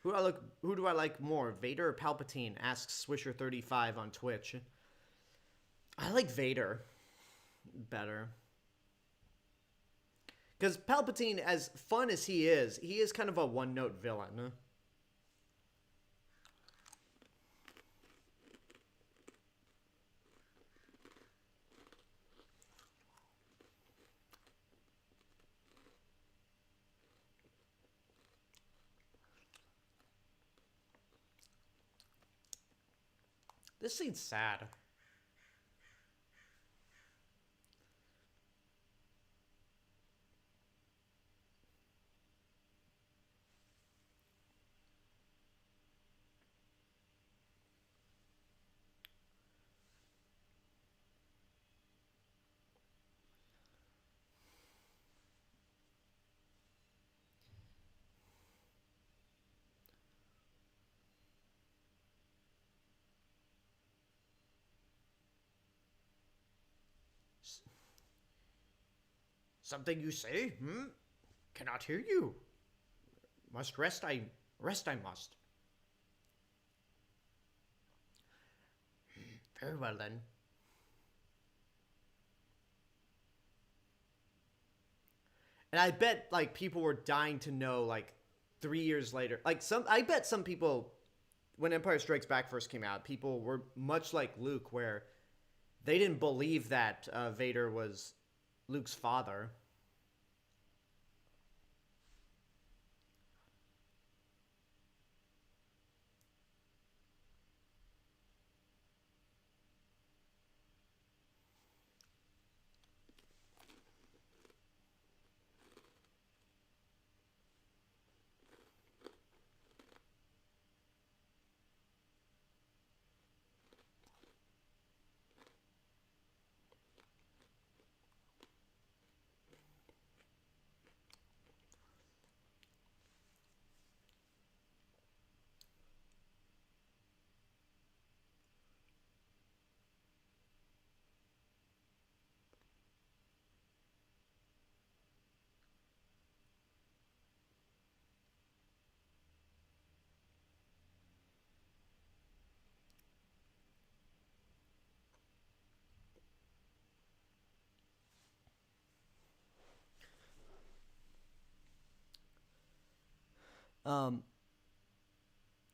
Who do I like more, Vader or Palpatine? Asks Swisher35 on Twitch. I like Vader better. Because Palpatine, as fun as he is kind of a one-note villain. This scene's sad. Something you say? Cannot hear you. Must rest, I must. Very well, then. And I bet, like, people were dying to know, like, 3 years later. Like, I bet some people, when Empire Strikes Back first came out, people were much like Luke, where they didn't believe that Vader was Luke's father. Um,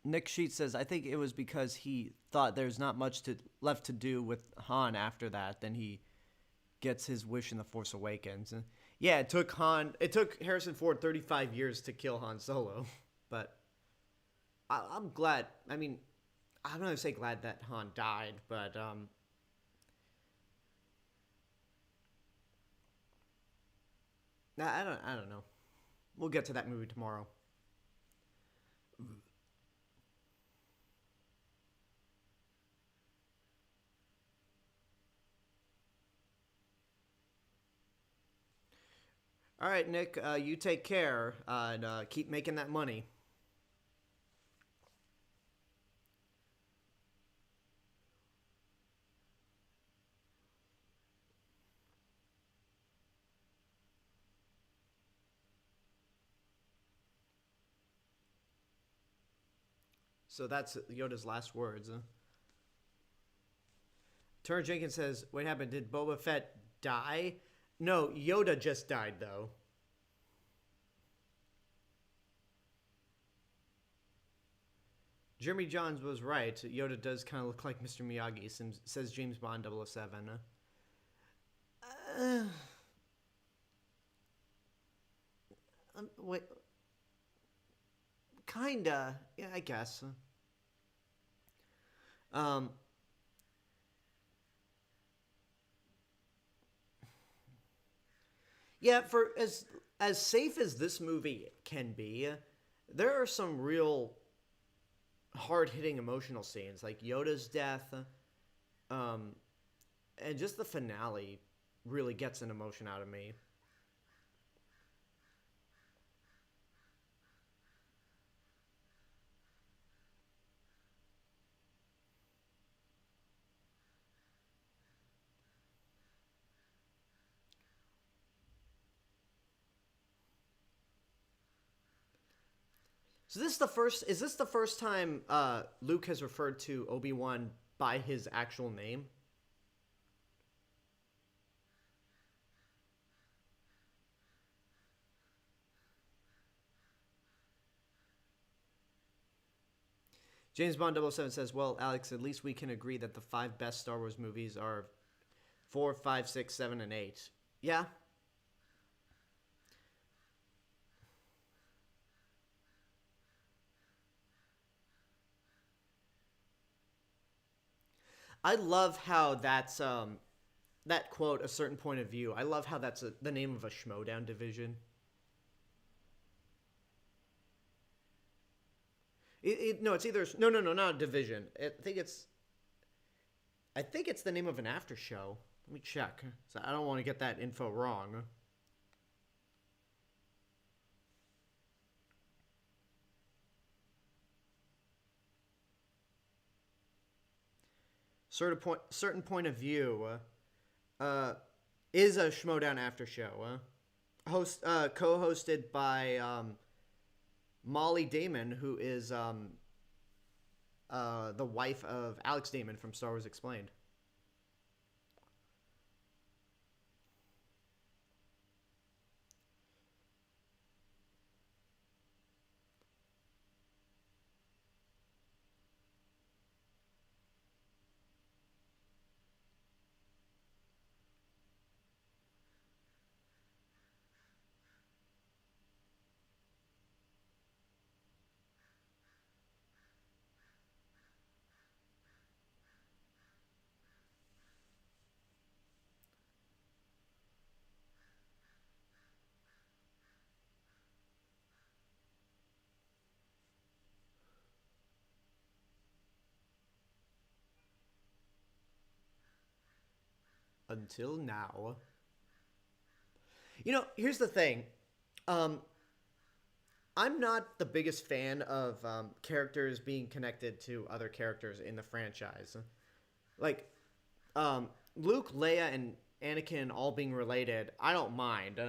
Nick Sheet says, I think it was because he thought there's not much left to do with Han after that. Then he gets his wish in The Force Awakens. And yeah, it took Harrison Ford 35 years to kill Han Solo. But I'm glad. I mean, I'm not going to say glad that Han died, but I don't know. We'll get to that movie tomorrow. All right, Nick, you take care and keep making that money. So that's Yoda's last words. Turner Jenkins says, what happened? Did Boba Fett die? No, Yoda just died, though. Jeremy Johns was right. Yoda does kind of look like Mr. Miyagi, says James Bond 007. Wait. Kinda. Yeah, I guess. Um, yeah, for as safe as this movie can be, there are some real hard-hitting emotional scenes, like Yoda's death, um, and just the finale really gets an emotion out of me. So this is the first. Is this the first time Luke has referred to Obi-Wan by his actual name? James Bond 007 says, "Well, Alex, at least we can agree that the five best Star Wars movies are 4, 5, 6, 7, and 8." Yeah, I love how that quote, "a certain point of view." I love how that's the name of a Schmodown division. No, it's either no, not a division. I think it's the name of an after show. Let me check. So I don't want to get that info wrong. Certain point of view uh, is a Schmodown after show. co-hosted by Molly Damon, who is the wife of Alex Damon from Star Wars Explained. Until now. You know, here's the thing. Um, I'm not the biggest fan of characters being connected to other characters in the franchise. Like, Luke, Leia, and Anakin all being related, I don't mind.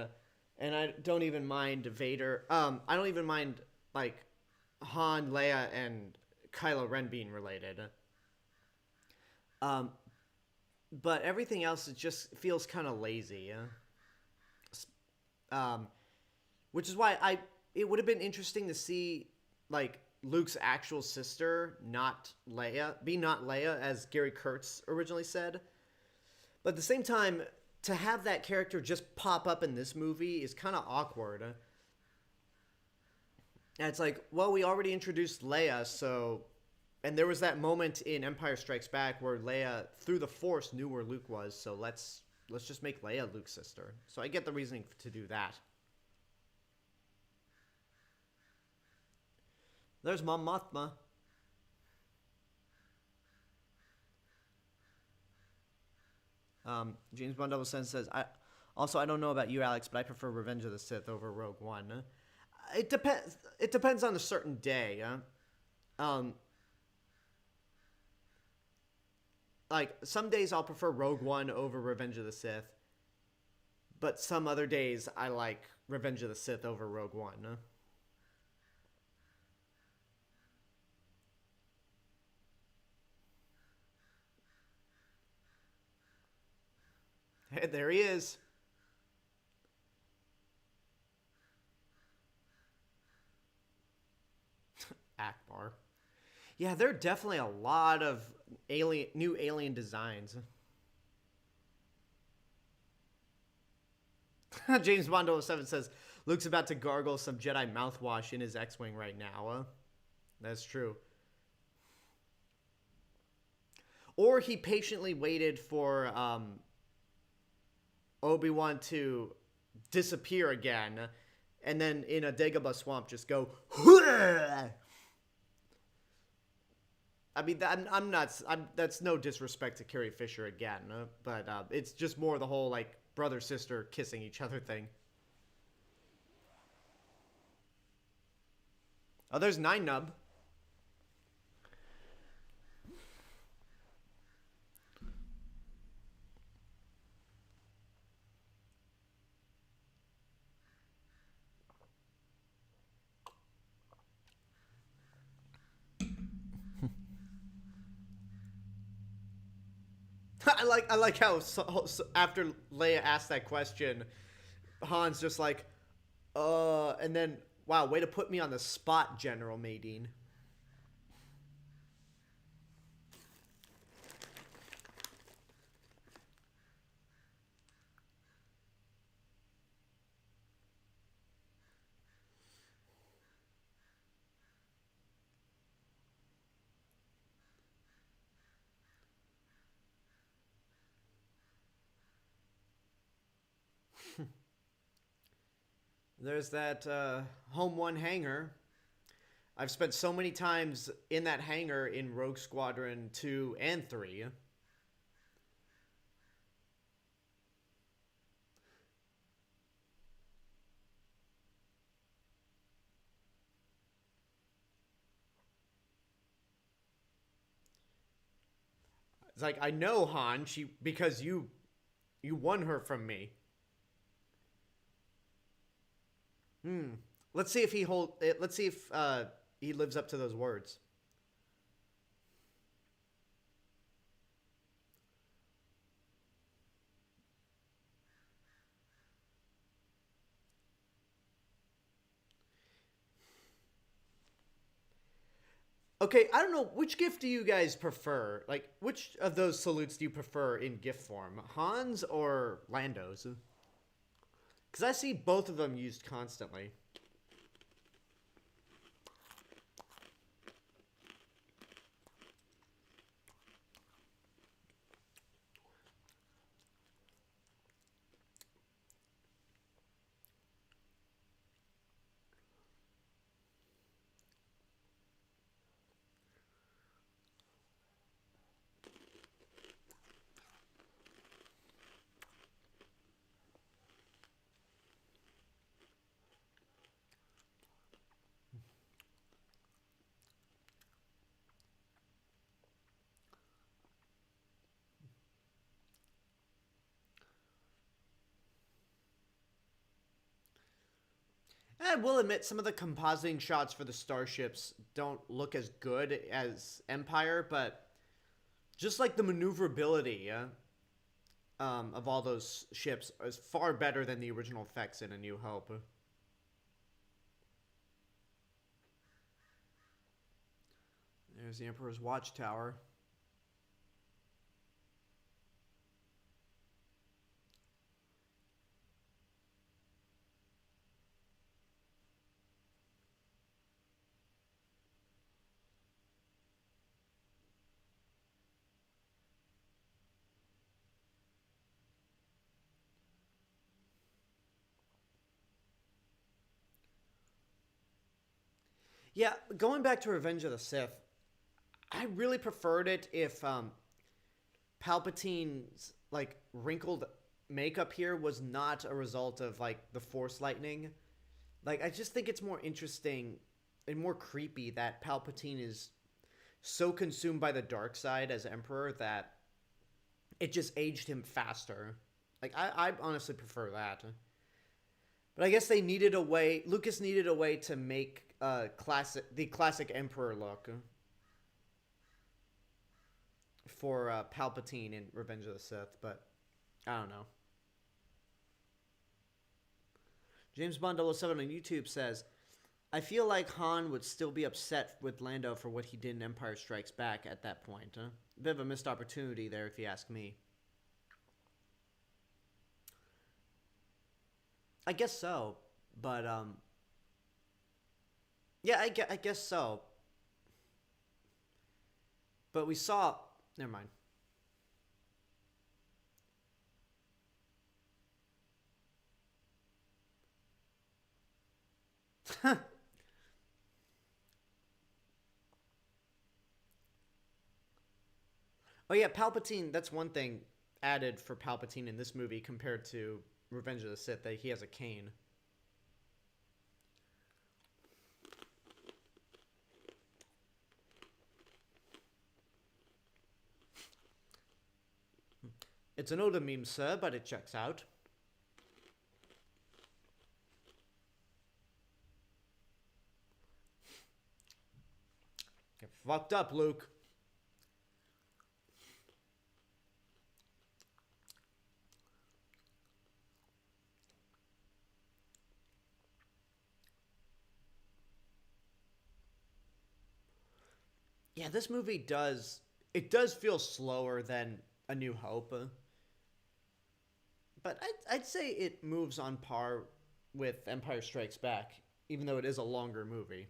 And I don't even mind Vader. I don't even mind, like, Han, Leia, and Kylo Ren being related. Um, but everything else, it just feels kind of lazy. Um, which is why it would have been interesting to see, like, Luke's actual sister, not Leia, as Gary Kurtz originally said. But at the same time, to have that character just pop up in this movie is kind of awkward. And it's like, well, we already introduced Leia, so... And there was that moment in Empire Strikes Back where Leia, through the Force, knew where Luke was, so let's just make Leia Luke's sister. So I get the reasoning to do that. There's Mom Mothma. James Bond Double Sense says, I don't know about you, Alex, but I prefer Revenge of the Sith over Rogue One. It depends. It depends on a certain day. Like, some days I'll prefer Rogue One over Revenge of the Sith, but some other days I like Revenge of the Sith over Rogue One. Hey, there he is. Akbar. Yeah, there are definitely a lot of new alien designs. James Bond 07 says, Luke's about to gargle some Jedi mouthwash in his X-Wing right now. That's true. Or he patiently waited for Obi-Wan to disappear again, and then in a Dagobah swamp just go... I mean, that's no disrespect to Carrie Fisher again, but it's just more the whole, like, brother-sister kissing each other thing. Oh, there's Nine Nub. I like how after Leia asked that question, Han's just like, and then, wow, way to put me on the spot, General Madine. There's that Home One hangar. I've spent so many times in that hangar in Rogue Squadron 2 and 3. It's like, I know, Han, because you won her from me. Hmm. Let's see if let's see if he lives up to those words. Okay, I don't know, which gift do you guys prefer? Like, which of those salutes do you prefer in gift form? Han's or Lando's? Because I see both of them used constantly. I will admit some of the compositing shots for the starships don't look as good as Empire, but just like the maneuverability of all those ships is far better than the original effects in A New Hope. There's the Emperor's Watchtower. Yeah, going back to Revenge of the Sith, I really preferred it if Palpatine's like wrinkled makeup here was not a result of like the Force lightning. Like I just think it's more interesting and more creepy that Palpatine is so consumed by the dark side as Emperor that it just aged him faster. Like I honestly prefer that. But I guess they needed a way. Lucas needed a way to make the classic Emperor look for Palpatine in Revenge of the Sith. But I don't know. James Bond 007 on YouTube says, I feel like Han would still be upset with Lando for what he did in Empire Strikes Back at that point. Huh? A bit of a missed opportunity there, if you ask me. I guess so, but yeah, I guess so. But we saw. Never mind. Oh yeah, Palpatine. That's one thing added for Palpatine in this movie compared to Revenge of the Sith, that he has a cane. It's an older meme, sir, but it checks out. Get fucked up, Luke. Yeah, this movie does feel slower than A New Hope, but I'd say it moves on par with Empire Strikes Back, even though it is a longer movie.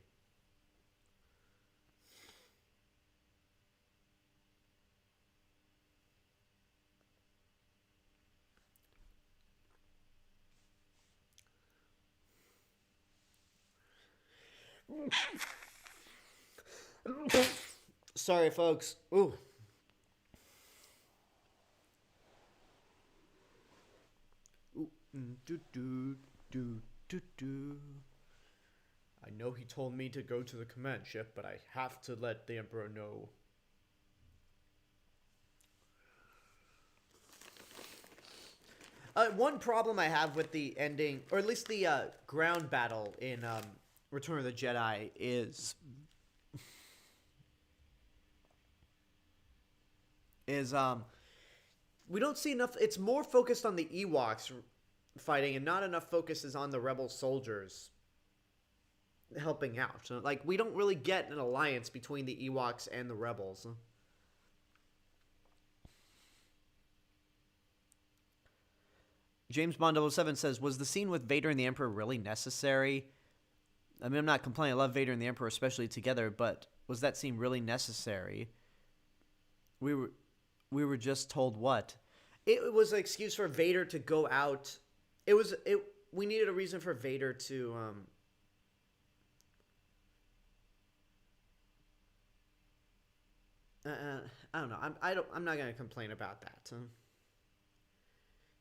Sorry, folks. Ooh. Ooh. Do, do, do, do, do. I know he told me to go to the command ship, but I have to let the Emperor know. One problem I have with the ending, or at least the ground battle in Return of the Jedi, is we don't see enough. It's more focused on the Ewoks fighting, and not enough focus is on the rebel soldiers helping out. So, like, we don't really get an alliance between the Ewoks and the rebels. James Bond 007 says, was the scene with Vader and the Emperor really necessary? I mean, I'm not complaining. I love Vader and the Emperor, especially together, but was that scene really necessary? We were just told what? It was an excuse for Vader to go out. We needed a reason for Vader to I don't know. I'm not gonna complain about that.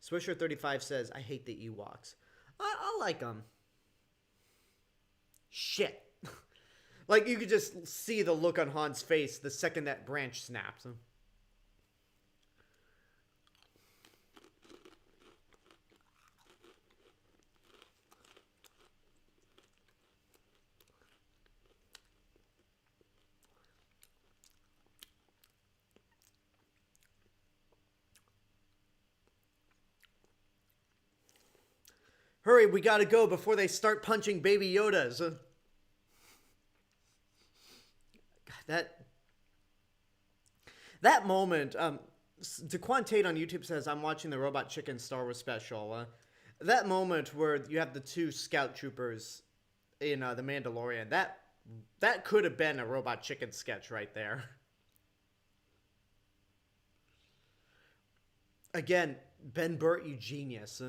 Swisher35 says, I hate the Ewoks. I like them. Shit. Like, you could just see the look on Han's face the second that branch snaps. Hurry, we gotta go before they start punching Baby Yodas. That moment, DeQuan Tate on YouTube says, I'm watching the Robot Chicken Star Wars special. That moment where you have the two scout troopers in The Mandalorian, that could have been a Robot Chicken sketch right there. Again, Ben Burt, you genius.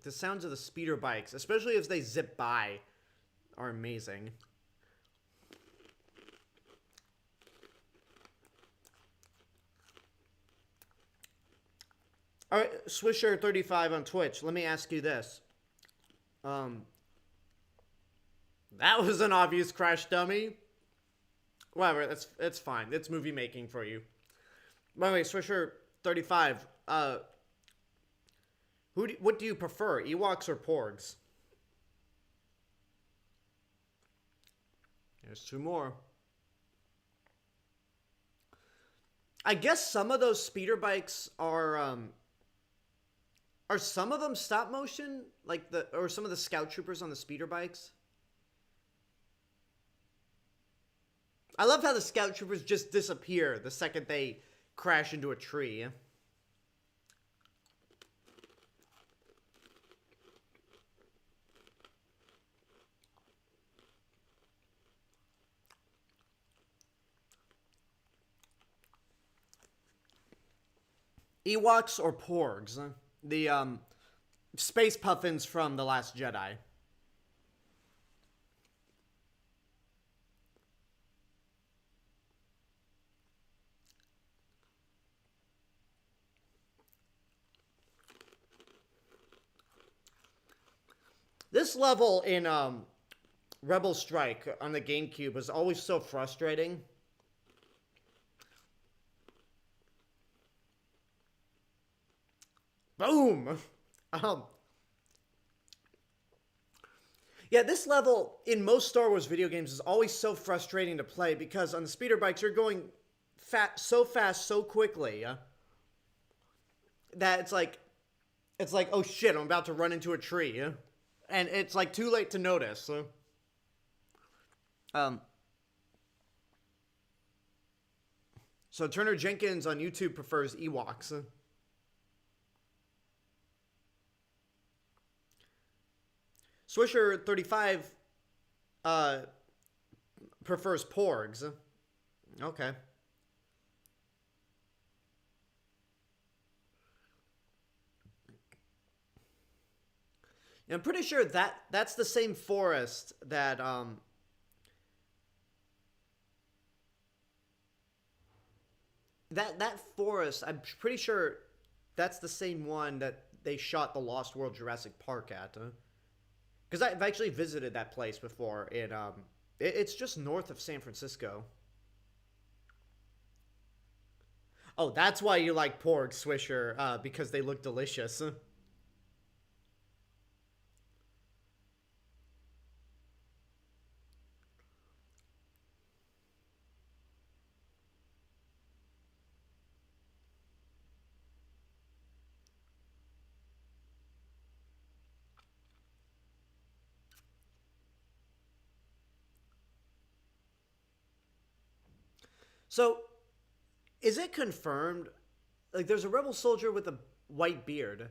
The sounds of the speeder bikes, especially as they zip by, are amazing. All right, Swisher35 on Twitch. Let me ask you this. That was an obvious crash dummy. Whatever, it's fine. It's movie making for you. By the way, Swisher35, what do you prefer, Ewoks or Porgs? There's two more. I guess some of those speeder bikes are some of them stop motion, like or some of the scout troopers on the speeder bikes? I love how the scout troopers just disappear the second they crash into a tree. Ewoks or Porgs? The space puffins from The Last Jedi. This level in Rebel Strike on the GameCube was always so frustrating. Boom! Yeah, this level in most Star Wars video games is always so frustrating to play because on the speeder bikes you're going so fast, so quickly that it's like, oh shit, I'm about to run into a tree, and it's like too late to notice. So Turner Jenkins on YouTube prefers Ewoks. Swisher35 prefers Porgs. Okay. I'm pretty sure that's the same forest that that forest, I'm pretty sure that's the same one that they shot the Lost World Jurassic Park at. Because I've actually visited that place before. It's just north of San Francisco. Oh, that's why you like pork, Swisher, because they look delicious. So, is it confirmed? Like, there's a rebel soldier with a white beard.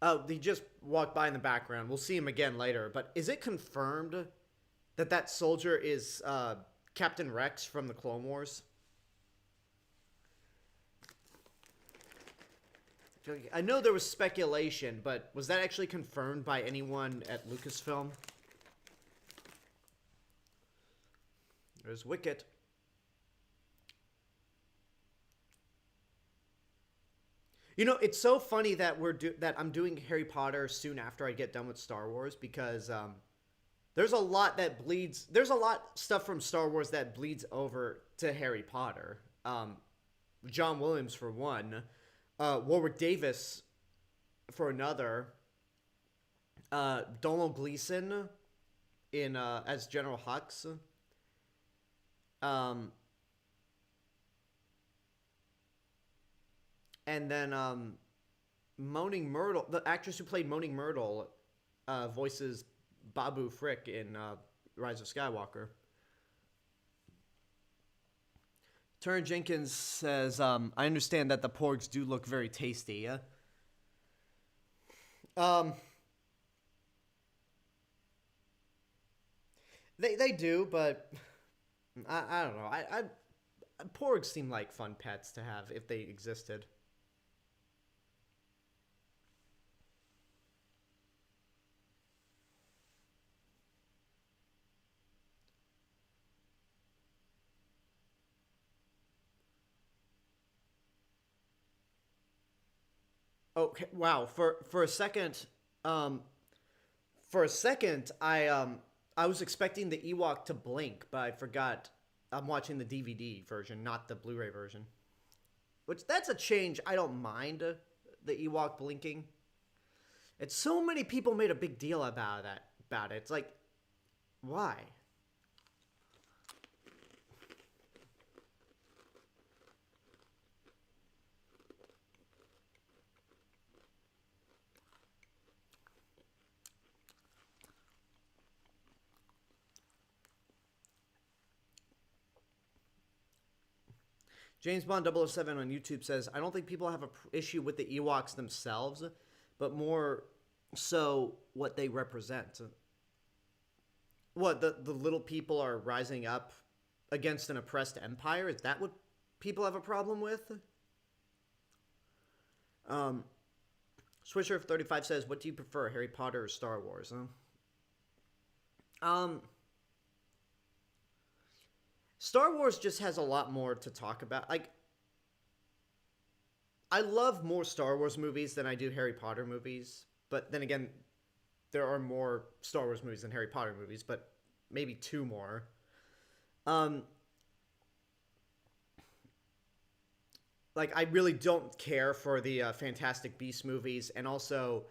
Oh, he just walked by in the background. We'll see him again later. But is it confirmed that that soldier is Captain Rex from the Clone Wars? I know there was speculation, but was that actually confirmed by anyone at Lucasfilm? There's Wicket. You know, it's so funny that that I'm doing Harry Potter soon after I get done with Star Wars because there's a lot that bleeds. There's a lot stuff from Star Wars that bleeds over to Harry Potter. John Williams for one, Warwick Davis for another, Donald Gleason in as General Hux. And then Moaning Myrtle, the actress who played Moaning Myrtle, voices Babu Frick in Rise of Skywalker. Turn Jenkins says, I understand that the porgs do look very tasty. They do, but I don't know. I porgs seem like fun pets to have if they existed. Okay, wow. For a second, I was expecting the Ewok to blink, but I forgot. I'm watching the DVD version, not the Blu-ray version. Which that's a change I don't mind. The Ewok blinking. It's so many people made a big deal about that. About it. It's like, why? James Bond 007 on YouTube says, I don't think people have an issue with the Ewoks themselves, but more so what they represent. What, the little people are rising up against an oppressed empire? Is that what people have a problem with? Swisher35 says, what do you prefer, Harry Potter or Star Wars? Star Wars just has a lot more to talk about. Like, I love more Star Wars movies than I do Harry Potter movies. But then again, there are more Star Wars movies than Harry Potter movies, but maybe two more. Like, I really don't care for the Fantastic Beasts movies. And also,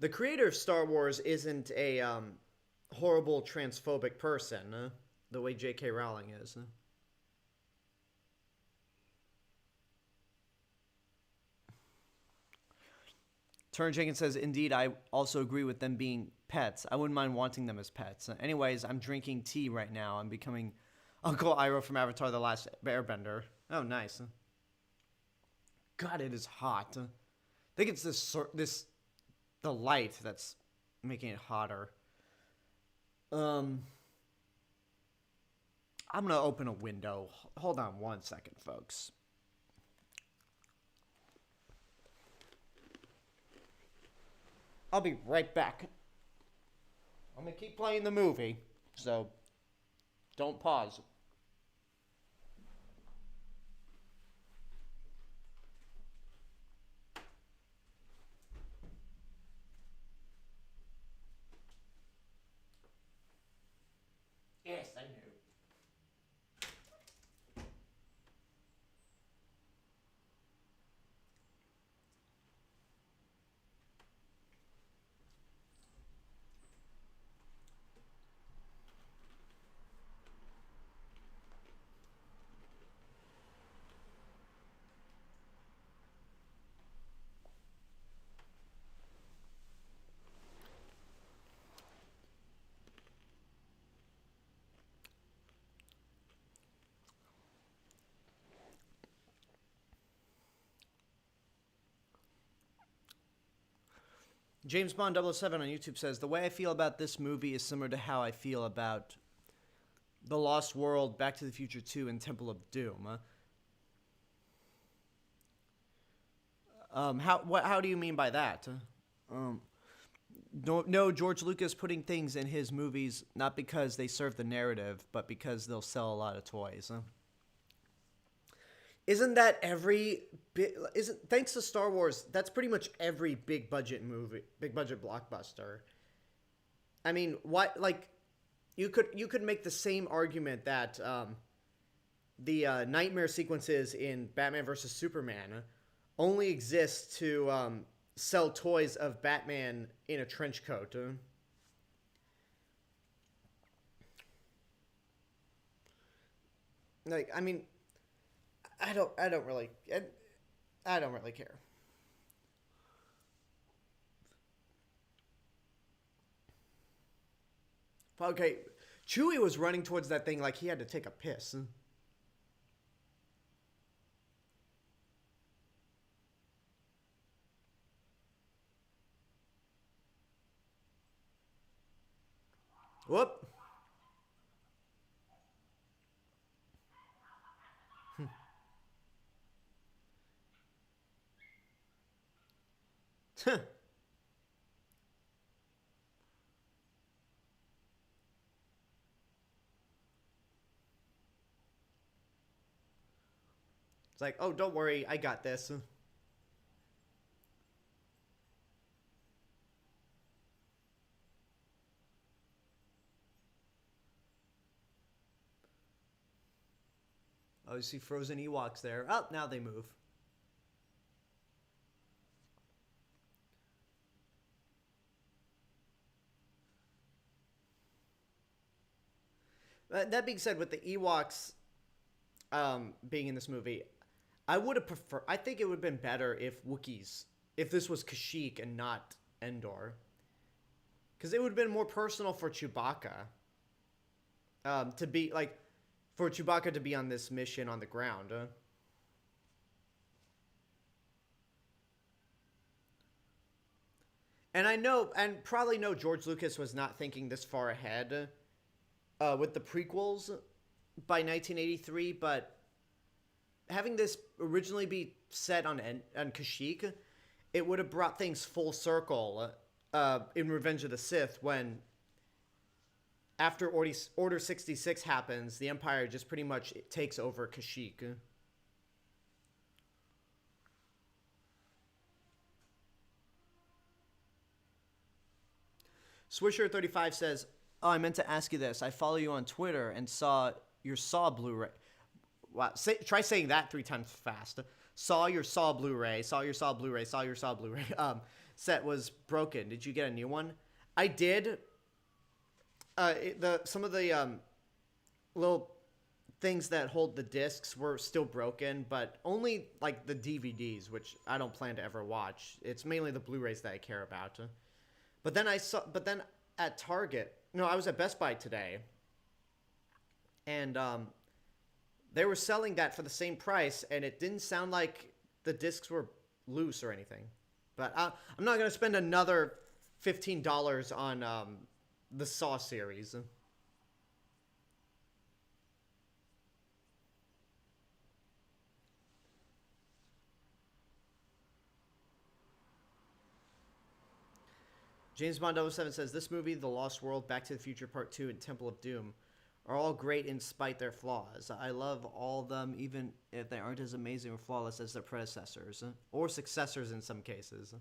the creator of Star Wars isn't a horrible transphobic person. The way J.K. Rowling is. Turn Jenkins says, indeed, I also agree with them being pets. I wouldn't mind wanting them as pets. Anyways, I'm drinking tea right now. I'm becoming Uncle Iroh from Avatar The Last Airbender. Oh, nice. God, it is hot. I think it's the light that's making it hotter. I'm going to open a window. Hold on one second, folks. I'll be right back. I'm going to keep playing the movie, so don't pause. Yes, I knew. James Bond 007 on YouTube says, the way I feel about this movie is similar to how I feel about The Lost World, Back to the Future 2, and Temple of Doom. How do you mean by that? No, George Lucas putting things in his movies not because they serve the narrative, but because they'll sell a lot of toys. Isn't that thanks to Star Wars, that's pretty much every big budget movie, big budget blockbuster. I mean, what, like, you could make the same argument that the nightmare sequences in Batman vs. Superman only exist to sell toys of Batman in a trench coat. Like, I mean, I don't really care. Okay, Chewie was running towards that thing like he had to take a piss. Whoop. It's like, oh, don't worry, I got this. Oh, you see frozen Ewoks there. Oh, now they move. That being said, with the Ewoks being in this movie, I would have preferred... I think it would have been better if Wookiees... If this was Kashyyyk and not Endor. Because it would have been more personal for Chewbacca. To be, like... For Chewbacca to be on this mission on the ground. And I know... And probably know George Lucas was not thinking this far ahead... with the prequels by 1983, but having this originally be set on Kashyyyk, it would have brought things full circle in Revenge of the Sith when, after Order 66 happens, the Empire just pretty much takes over Kashyyyk. Swisher35 says... Oh, I meant to ask you this. I follow you on Twitter and saw your Saw Blu-ray. Wow, try saying that 3 times fast. Saw your Saw Blu-ray. Saw your Saw Blu-ray. Saw your Saw Blu-ray. Set was broken. Did you get a new one? I did. Some of the little things that hold the discs were still broken, but only like the DVDs, which I don't plan to ever watch. It's mainly the Blu-rays that I care about. But then at Target. No, I was at Best Buy today, and they were selling that for the same price, and it didn't sound like the discs were loose or anything. But I'm not going to spend another $15 on the Saw series. James Bond 007 says, this movie, The Lost World, Back to the Future Part 2, and Temple of Doom are all great in spite their flaws. I love all of them, even if they aren't as amazing or flawless as their predecessors, or successors in some cases.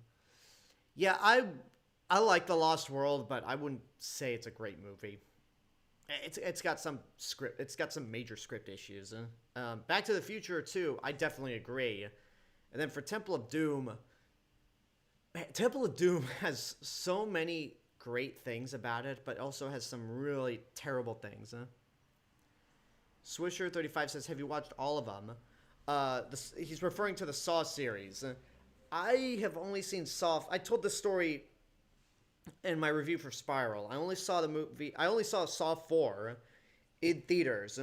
Yeah, I like The Lost World, but I wouldn't say it's a great movie. It's got some script. It's got some major script issues. Back to the Future 2, I definitely agree. And then for Temple of Doom... Temple of Doom has so many great things about it, but also has some really terrible things. Swisher35 says, have you watched all of them? He's referring to the Saw series. I have only seen Saw... I told the story in my review for Spiral. I only saw the movie... I only saw Saw 4 in theaters.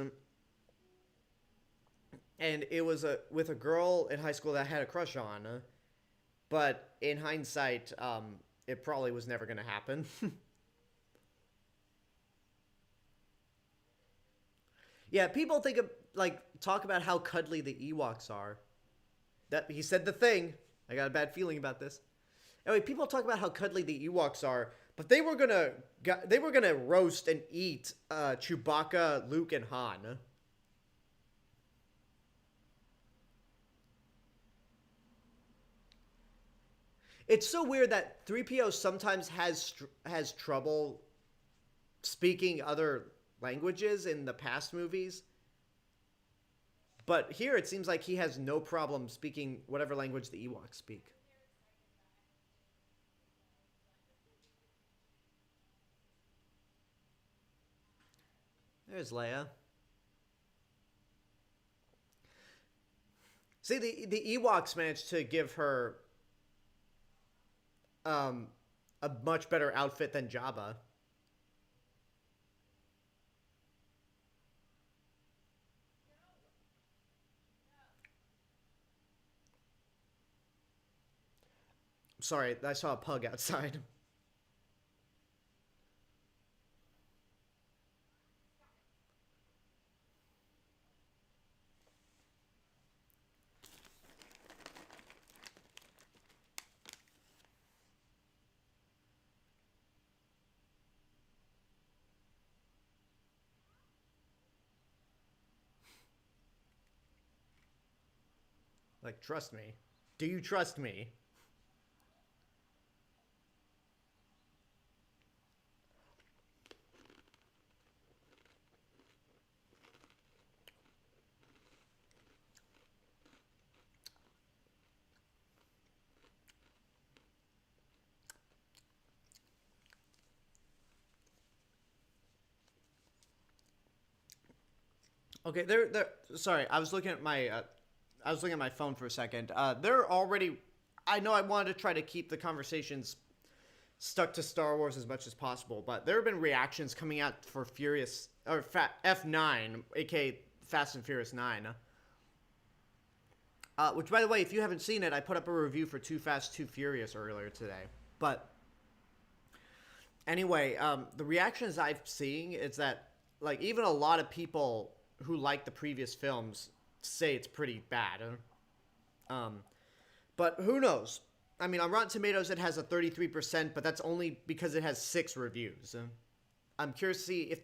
And it was with a girl in high school that I had a crush on. But in hindsight, it probably was never going to happen. Yeah, people think of like talk about how cuddly the Ewoks are. That he said the thing. I got a bad feeling about this. Anyway, people talk about how cuddly the Ewoks are, but they were gonna roast and eat Chewbacca, Luke, and Han. It's so weird that 3PO sometimes has trouble speaking other languages in the past movies. But here it seems like he has no problem speaking whatever language the Ewoks speak. There's Leia. See, the Ewoks managed to give her um, a much better outfit than Jabba. Sorry, I saw a pug outside. Like, trust me. Do you trust me? Okay, they're. Sorry, I was looking at my phone for a second. They're already. I know I wanted to try to keep the conversations stuck to Star Wars as much as possible, but there have been reactions coming out for F9, aka Fast and Furious 9. Which, by the way, if you haven't seen it, I put up a review for Too Fast, Too Furious earlier today. But anyway, the reactions I've seen is that, like, even a lot of people who like the previous films say it's pretty bad. Um, but who knows? I mean, on Rotten Tomatoes, it has a 33%, but that's only because it has 6 reviews. I'm curious to see if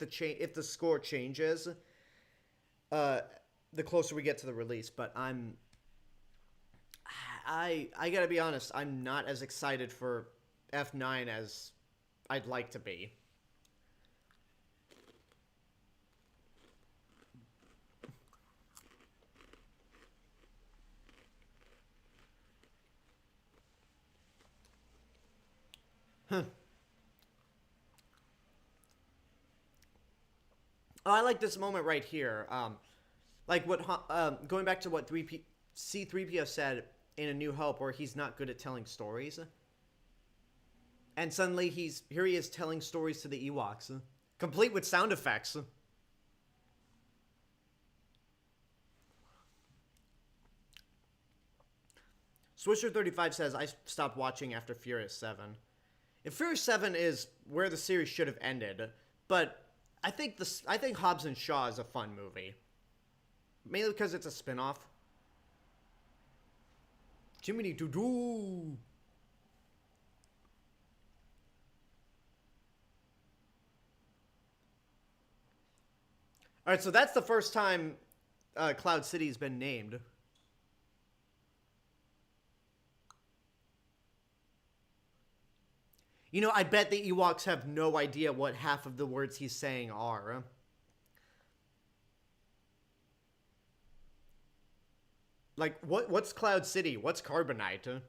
the score changes the closer we get to the release. But I gotta be honest, I'm not as excited for F9 as I'd like to be. Huh. Oh, I like this moment right here. Like going back to what C3PO said in A New Hope, where he's not good at telling stories, and suddenly here he is telling stories to the Ewoks, complete with sound effects. Swisher35 says I stopped watching after Furious 7. If Furious 7 is where the series should have ended, but I think Hobbs and Shaw is a fun movie, mainly because it's a spin-off. Jiminy doo doo. All right, so that's the first time Cloud City's been named. You know, I bet the Ewoks have no idea what half of the words he's saying are. Like, what's Cloud City? What's Carbonite?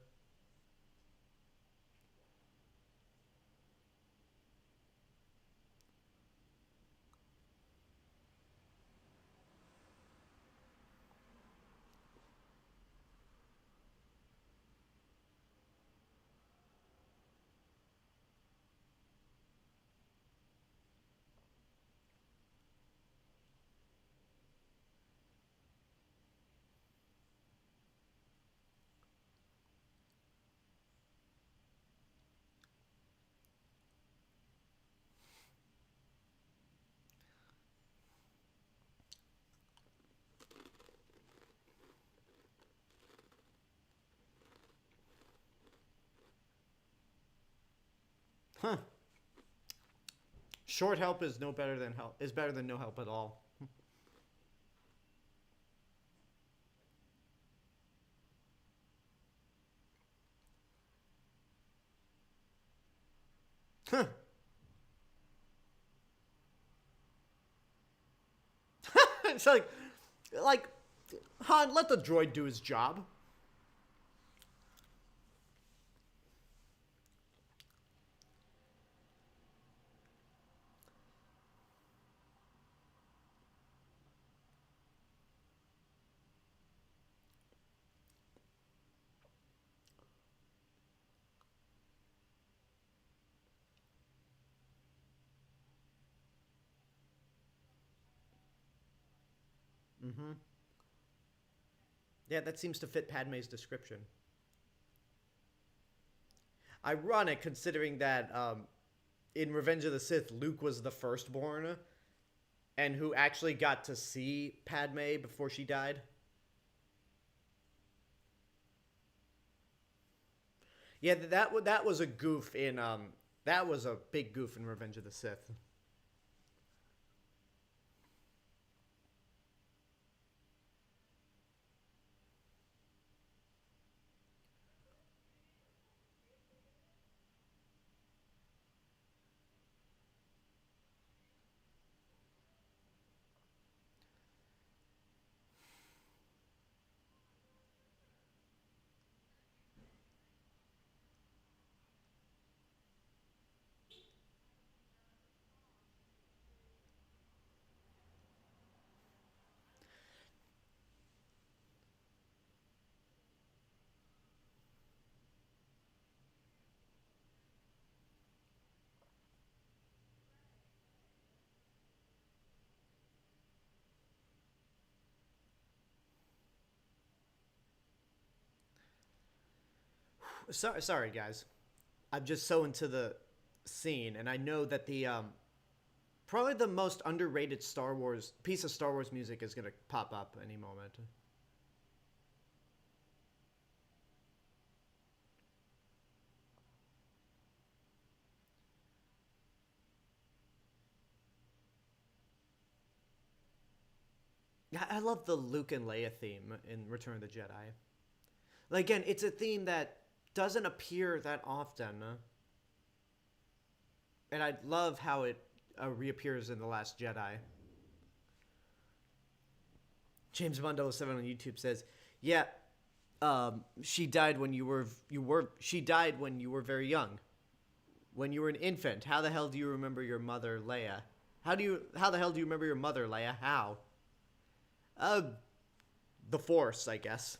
Huh. Short help is no better than help. Is better than no help at all. Huh. It's like, Han, let the droid do his job. Mm-hmm. Yeah, that seems to fit Padme's description. Ironic, considering that in Revenge of the Sith, Luke was the firstborn, and who actually got to see Padme before she died. Yeah, that was a goof in that was a big goof in Revenge of the Sith. Sorry, guys. I'm just so into the scene, and I know that the probably the most underrated Star Wars piece of Star Wars music is gonna pop up any moment. I love the Luke and Leia theme in Return of the Jedi. Like, again, it's a theme that doesn't appear that often, and I love how it reappears in The Last Jedi. James Bond 07 on YouTube says, "Yeah, she died when she died when you were very young, when you were an infant. How the hell do you remember your mother, Leia? How the hell do you remember your mother, Leia? How? Uh, the Force, I guess."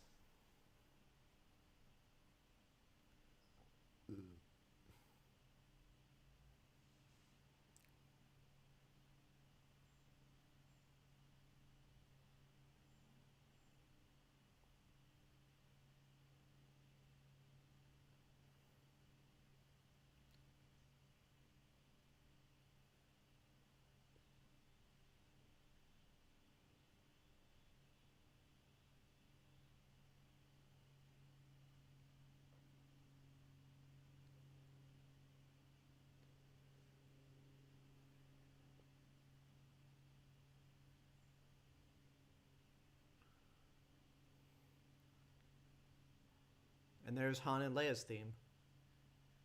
And there's Han and Leia's theme.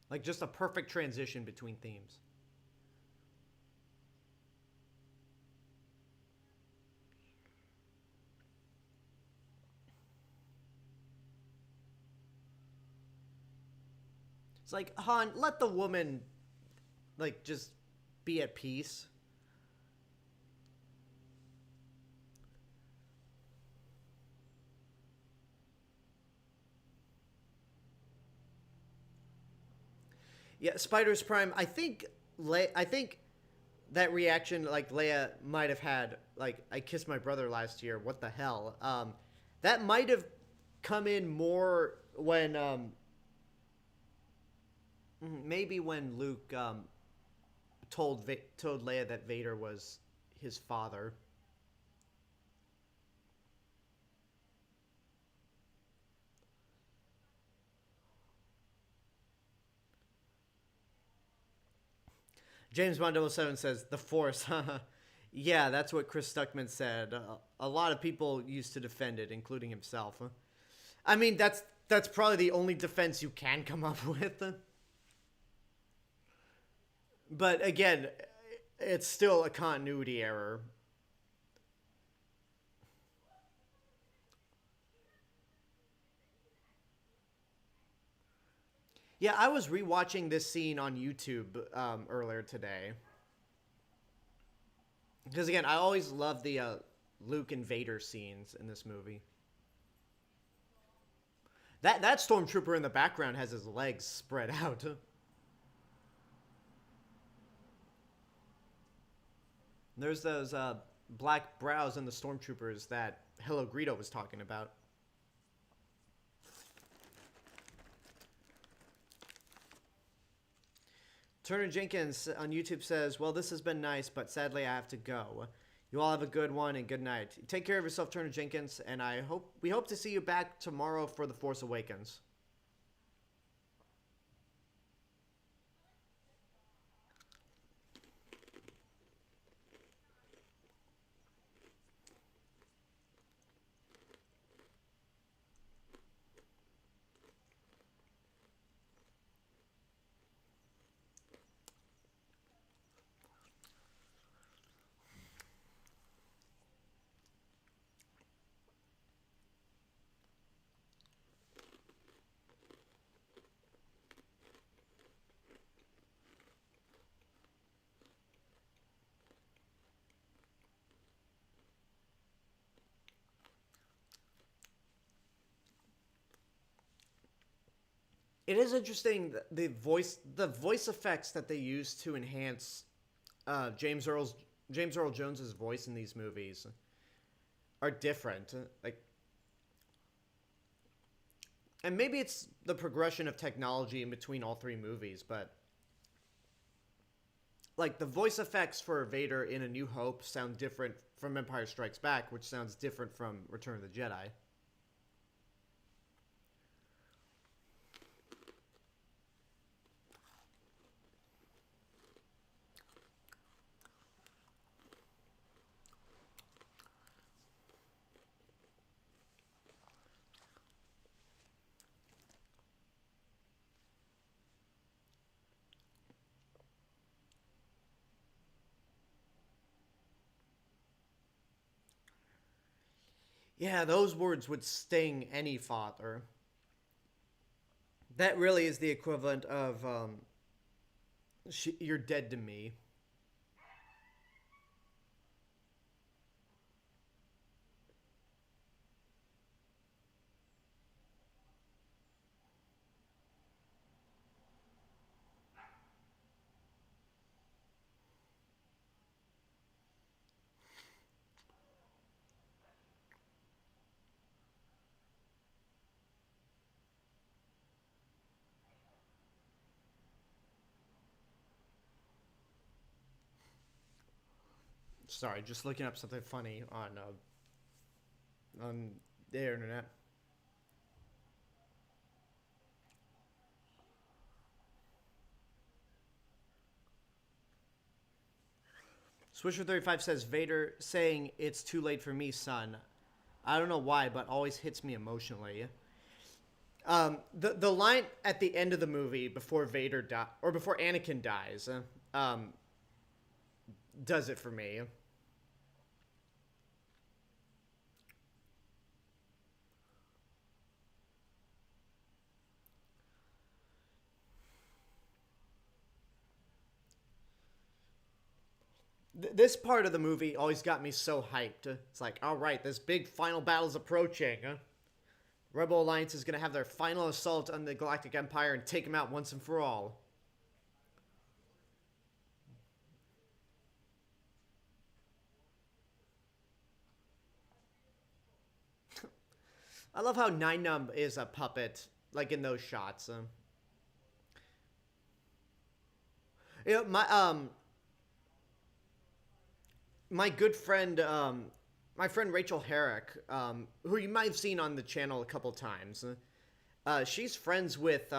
Like, just a perfect transition between themes. It's like, Han, let the woman, like, just be at peace. Yeah, Spider's Prime. I think that reaction, like Leia might have had, like, I kissed my brother last year. What the hell? That might have come in more when maybe when Luke told Leia that Vader was his father. James Bond 007 says, the Force. Yeah, that's what Chris Stuckman said. A lot of people used to defend it, including himself. I mean, that's probably the only defense you can come up with. But again, it's still a continuity error. Yeah, I was rewatching this scene on YouTube earlier today. Because again, I always love the Luke and Vader scenes in this movie. That stormtrooper in the background has his legs spread out. There's those black brows in the stormtroopers that Hello Greedo was talking about. Turner Jenkins on YouTube says, well, this has been nice, but sadly I have to go. You all have a good one and good night. Take care of yourself, Turner Jenkins, and we hope to see you back tomorrow for The Force Awakens. It is interesting the voice effects that they use to enhance James Earl Jones's voice in these movies are different. Like, and maybe it's the progression of technology in between all three movies, but like the voice effects for Vader in A New Hope sound different from Empire Strikes Back, which sounds different from Return of the Jedi. Yeah, those words would sting any father. That really is the equivalent of "you're dead to me." Sorry, just looking up something funny on the internet. Swisher35 says Vader saying it's too late for me, son. I don't know why, but always hits me emotionally. The line at the end of the movie before before Anakin dies, does it for me. This part of the movie always got me so hyped. It's like, all right, this big final battle's approaching. Rebel Alliance is going to have their final assault on the Galactic Empire and take them out once and for all. I love how Nine Numb is a puppet, like in those shots. You know, my good friend, my friend Rachel Herrick, who you might have seen on the channel a couple times, she's friends with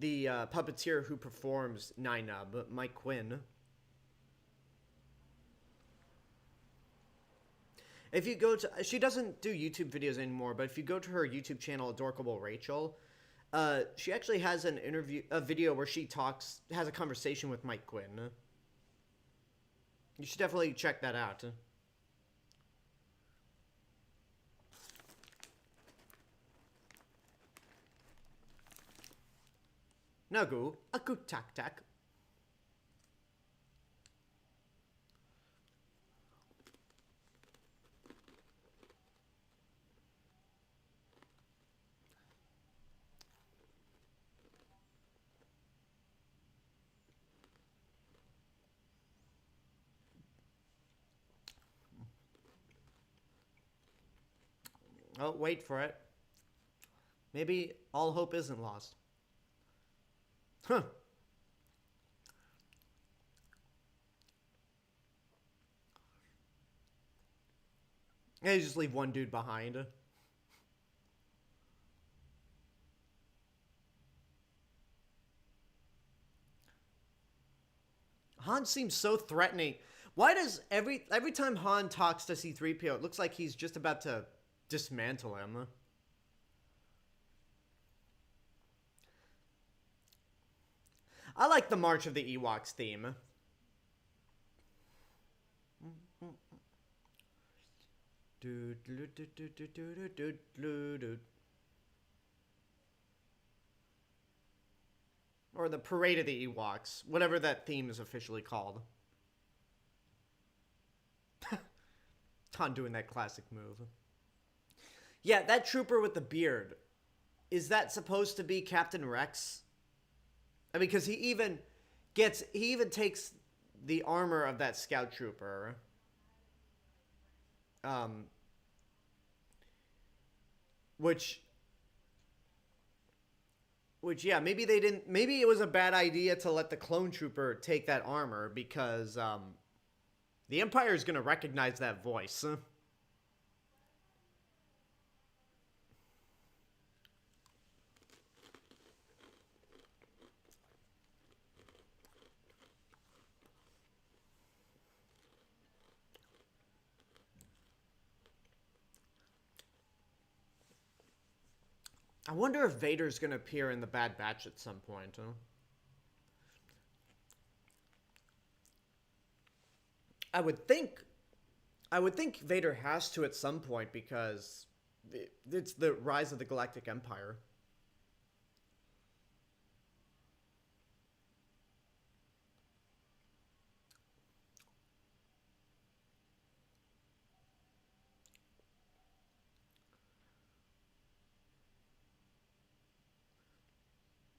the puppeteer who performs Ninub, Mike Quinn. If you go to, she doesn't do YouTube videos anymore, but if you go to her YouTube channel, Adorkable Rachel, she actually has a video where she has a conversation with Mike Quinn. You should definitely check that out. Nagu, aku tak tak. Oh, wait for it. Maybe all hope isn't lost. Huh. Yeah, you just leave one dude behind. Han seems so threatening. Why does every time Han talks to C-3PO, it looks like he's just about to dismantle him? I like the March of the Ewoks theme. Or the Parade of the Ewoks, whatever that theme is officially called. Han doing that classic move. Yeah, that trooper with the beard. Is that supposed to be Captain Rex? I mean, because he even takes the armor of that scout trooper. Which, yeah, maybe it was a bad idea to let the clone trooper take that armor because, the Empire is going to recognize that voice. I wonder if Vader's going to appear in the Bad Batch at some point. Huh? I would think Vader has to at some point because it's the rise of the Galactic Empire.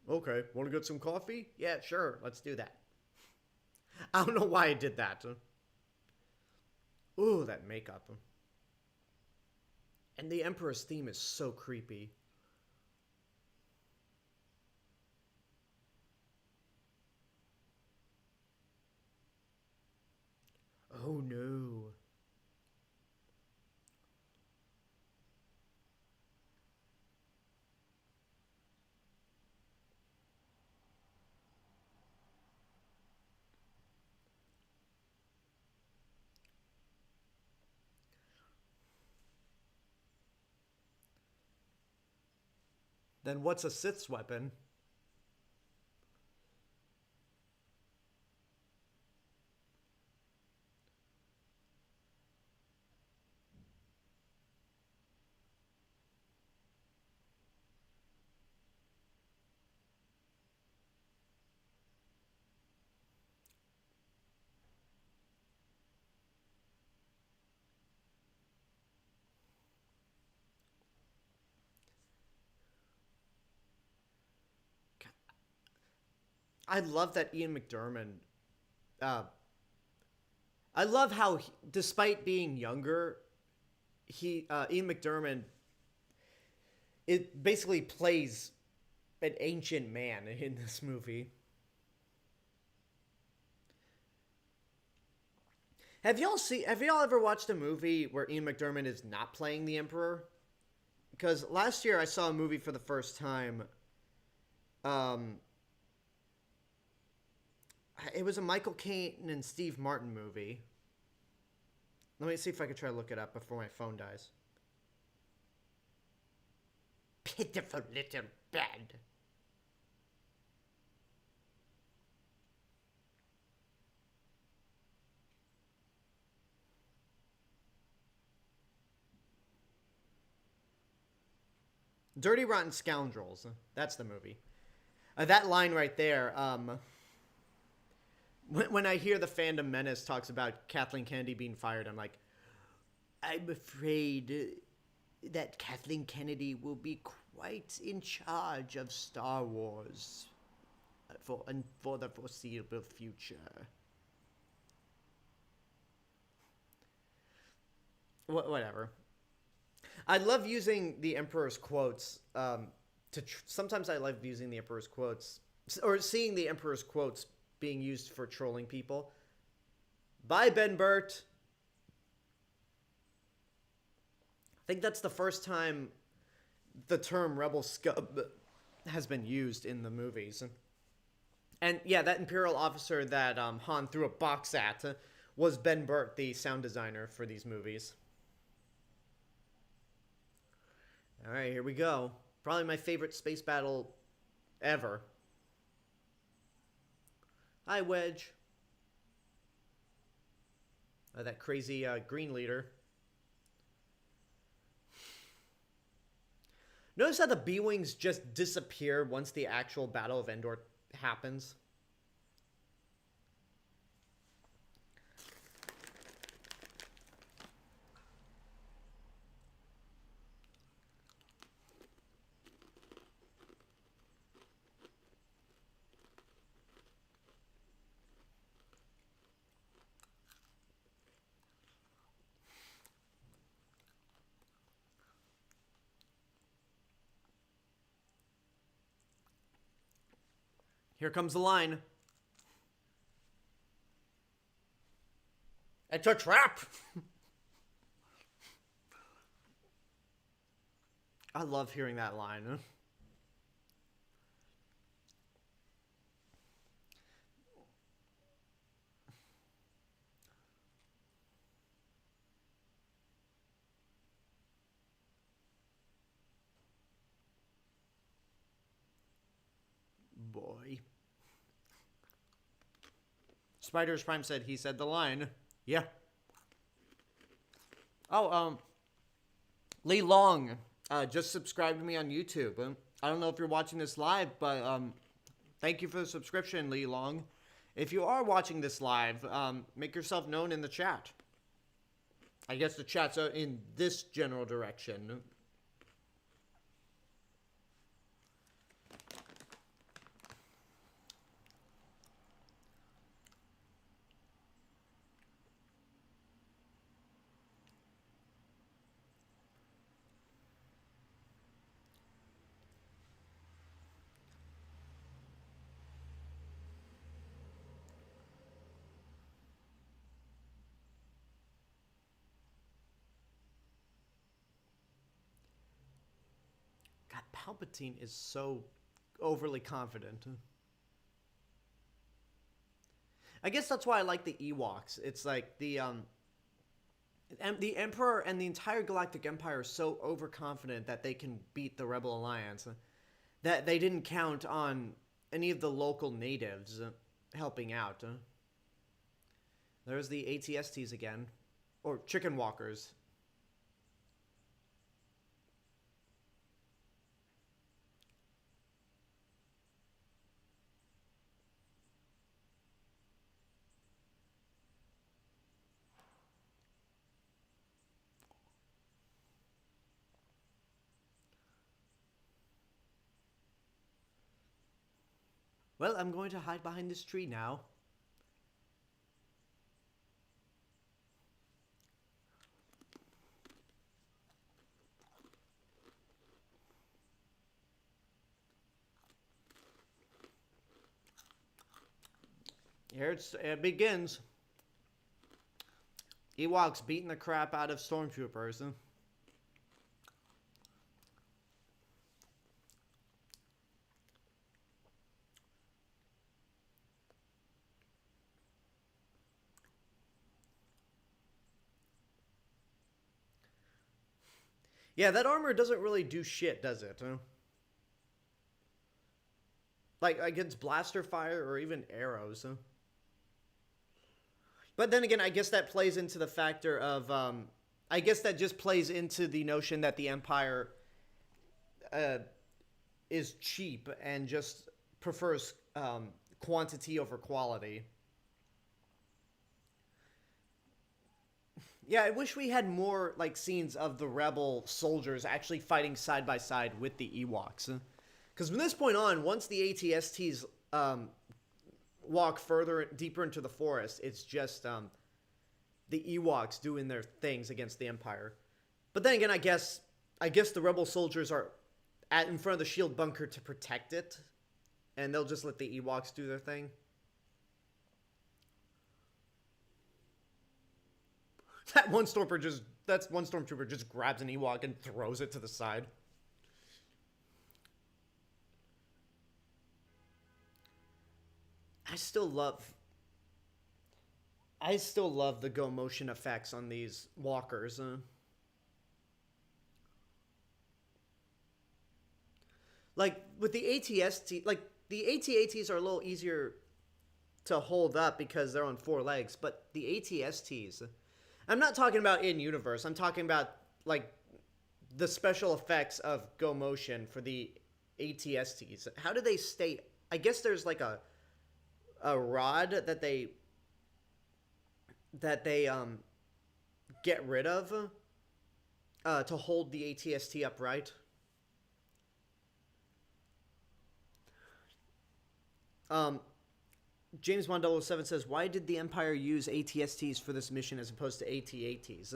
Okay, want to get some coffee? Yeah, sure, let's do that. I don't know why I did that. Ooh, that makeup. And the Emperor's theme is so creepy. Oh no. Then what's a Sith's weapon? I love that Ian McDiarmid. I love how, despite being younger, Ian McDiarmid, it basically plays an ancient man in this movie. Have y'all ever watched a movie where Ian McDiarmid is not playing the Emperor? Because last year I saw a movie for the first time. It was a Michael Caine and Steve Martin movie. Let me see if I can try to look it up before my phone dies. Pitiful little bed. Dirty Rotten Scoundrels. That's the movie. That line right there. When I hear the fandom menace talks about Kathleen Kennedy being fired, I'm like, I'm afraid that Kathleen Kennedy will be quite in charge of Star Wars for the foreseeable future. Whatever. I love using the Emperor's quotes. Sometimes I love using the Emperor's quotes, or seeing the Emperor's quotes being used for trolling people. Bye, Ben Burt. I think that's the first time the term Rebel Scub has been used in the movies. And yeah, that Imperial officer that Han threw a box at was Ben Burt, the sound designer for these movies. Alright, here we go. Probably my favorite space battle ever. Hi, Wedge. That crazy green leader. Notice how the B-Wings just disappear once the actual Battle of Endor happens? Here comes the line. It's a trap! I love hearing that line. Boy. Spiders Prime said he said the line. Yeah. Oh, Lee Long just subscribed to me on YouTube. I don't know if you're watching this live, but thank you for the subscription, Lee Long. If you are watching this live, make yourself known in the chat. I guess the chat's in this general direction. Palpatine is so overly confident. I guess that's why I like the Ewoks. It's like the Emperor and the entire Galactic Empire are so overconfident that they can beat the Rebel Alliance that they didn't count on any of the local natives helping out. There's the ATSTs again, or Chicken Walkers. Well, I'm going to hide behind this tree now. Here it begins. Ewoks beating the crap out of stormtroopers. Yeah, that armor doesn't really do shit, does it? Like, against blaster fire or even arrows. But then again, I guess that plays into the factor of, I guess that just plays into the notion that the Empire is cheap and just prefers quantity over quality. Yeah, I wish we had more, like, scenes of the rebel soldiers actually fighting side by side with the Ewoks. Because from this point on, once the ATSTs walk further, deeper into the forest, it's just the Ewoks doing their things against the Empire. But then again, I guess the rebel soldiers are in front of the shield bunker to protect it, and they'll just let the Ewoks do their thing. That one stormtrooper just grabs an Ewok and throws it to the side. I still love the go motion effects on these walkers. Like with the ATST, like the AT-ATs are a little easier to hold up because they're on four legs, but the ATSTs, I'm not talking about in universe. I'm talking about like the special effects of go motion for the ATSTs. How do they stay? I guess there's like a rod that they get rid of to hold the ATST upright. James Bond 007 says, why did the Empire use ATSTs for this mission as opposed to AT-ATs?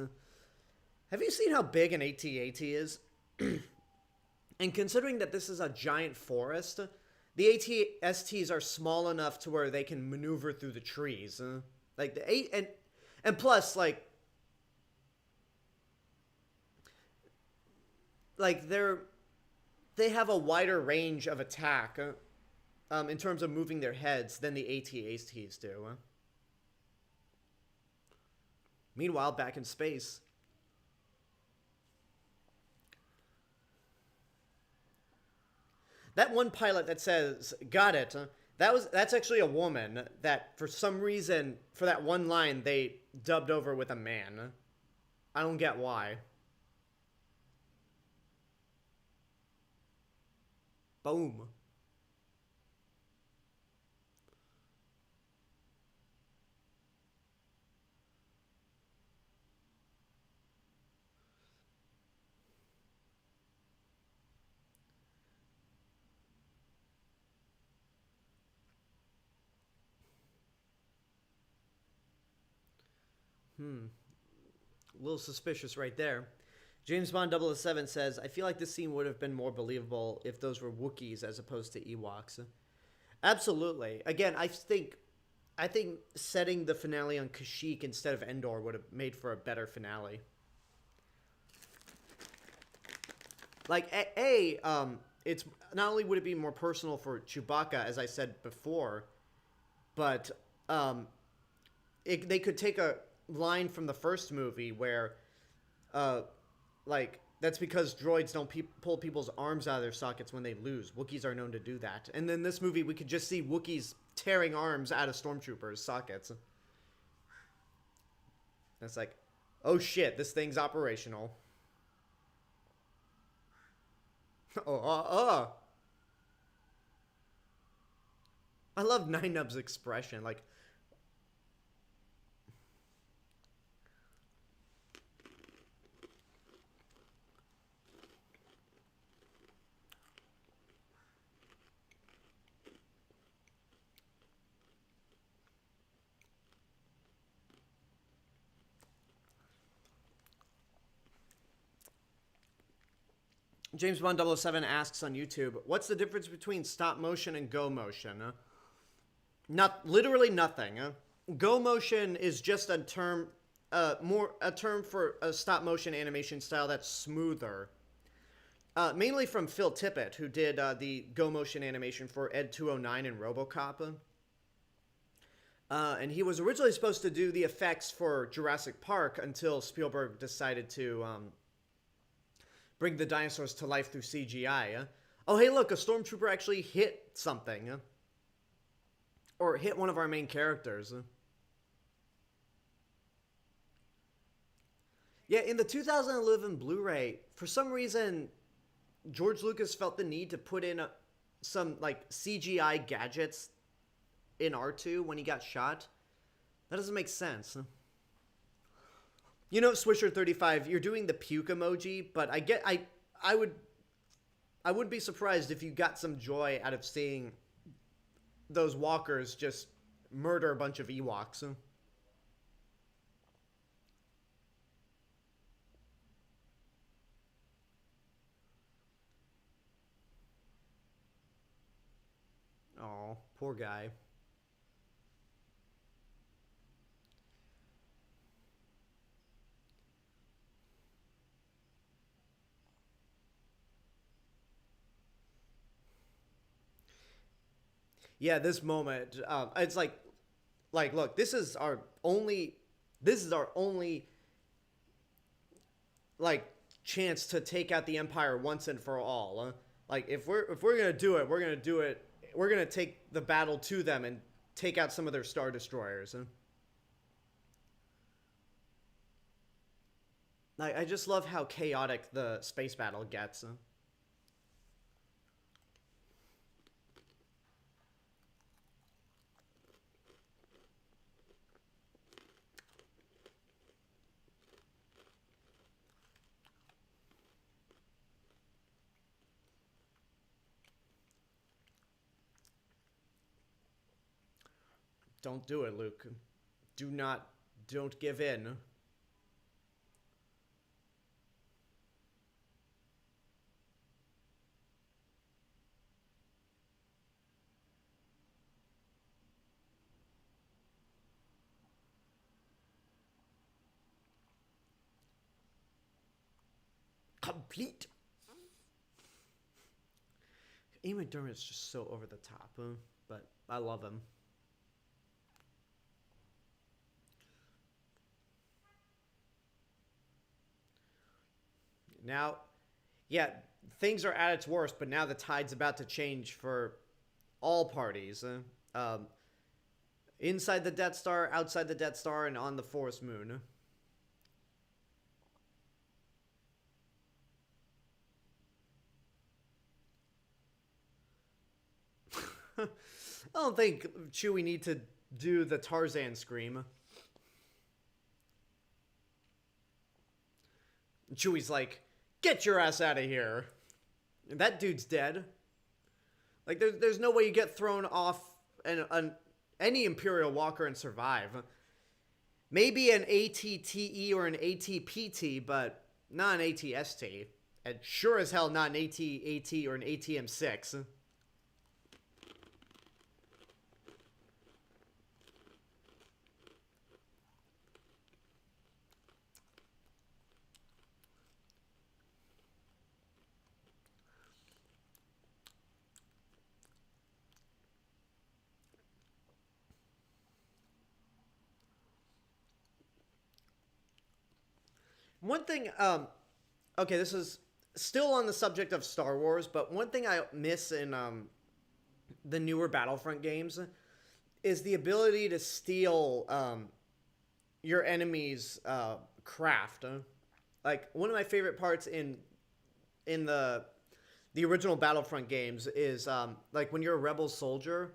Have you seen how big an AT-AT is? And considering that this is a giant forest, the ATSTs are small enough to where they can maneuver through the trees. Like the and plus like they have a wider range of attack in terms of moving their heads than the AT-ATs do. Meanwhile, back in space, that one pilot that says, got it, that's actually a woman that, for some reason, for that one line, they dubbed over with a man. I don't get why. Boom. A little suspicious right there. James Bond 007 says, I feel like this scene would have been more believable if those were Wookiees as opposed to Ewoks. Absolutely. Again, I think setting the finale on Kashyyyk instead of Endor would have made for a better finale. Like, it's not only would it be more personal for Chewbacca, as I said before, but they could take a line from the first movie where, like, that's because droids don't pull people's arms out of their sockets when they lose. Wookiees are known to do that. And then this movie, we could just see Wookiees tearing arms out of stormtroopers' sockets. It's like, oh shit, this thing's operational. I love Nine Nub's expression, like, James Bond 007 asks on YouTube, what's the difference between stop motion and go motion? Literally nothing. Go motion is just a term for a stop motion animation style that's smoother. Mainly from Phil Tippett, who did the go motion animation for Ed 209 and RoboCop. And he was originally supposed to do the effects for Jurassic Park until Spielberg decided to bring the dinosaurs to life through CGI. Oh, hey, look, a stormtrooper actually hit something. Or hit one of our main characters. Yeah, in the 2011 Blu-ray, for some reason, George Lucas felt the need to put in some, like, CGI gadgets in R2 when he got shot. That doesn't make sense. You know, Swisher35, you're doing the puke emoji, but I would be surprised if you got some joy out of seeing those walkers just murder a bunch of Ewoks. Oh, poor guy. Yeah, this moment, it's like, look, this is our only, like, chance to take out the Empire once and for all. Like, if we're gonna do it, we're gonna do it. We're gonna take the battle to them and take out some of their Star Destroyers. I just love how chaotic the space battle gets. Don't do it, Luke. Don't give in. Complete. Ian McDermott's just so over the top, but I love him. Now, yeah, things are at its worst, but now the tide's about to change for all parties. Inside the Death Star, outside the Death Star, and on the Forest Moon. I don't think Chewie need to do the Tarzan scream. Chewie's like, get your ass out of here. That dude's dead. Like, there's no way you get thrown off any Imperial Walker and survive. Maybe an ATTE or an ATPT, but not an ATST. And sure as hell not an AT-AT or an ATM-6. One thing, okay, this is still on the subject of Star Wars, but one thing I miss in the newer Battlefront games is the ability to steal your enemy's craft. Like, one of my favorite parts in the original Battlefront games is like when you're a rebel soldier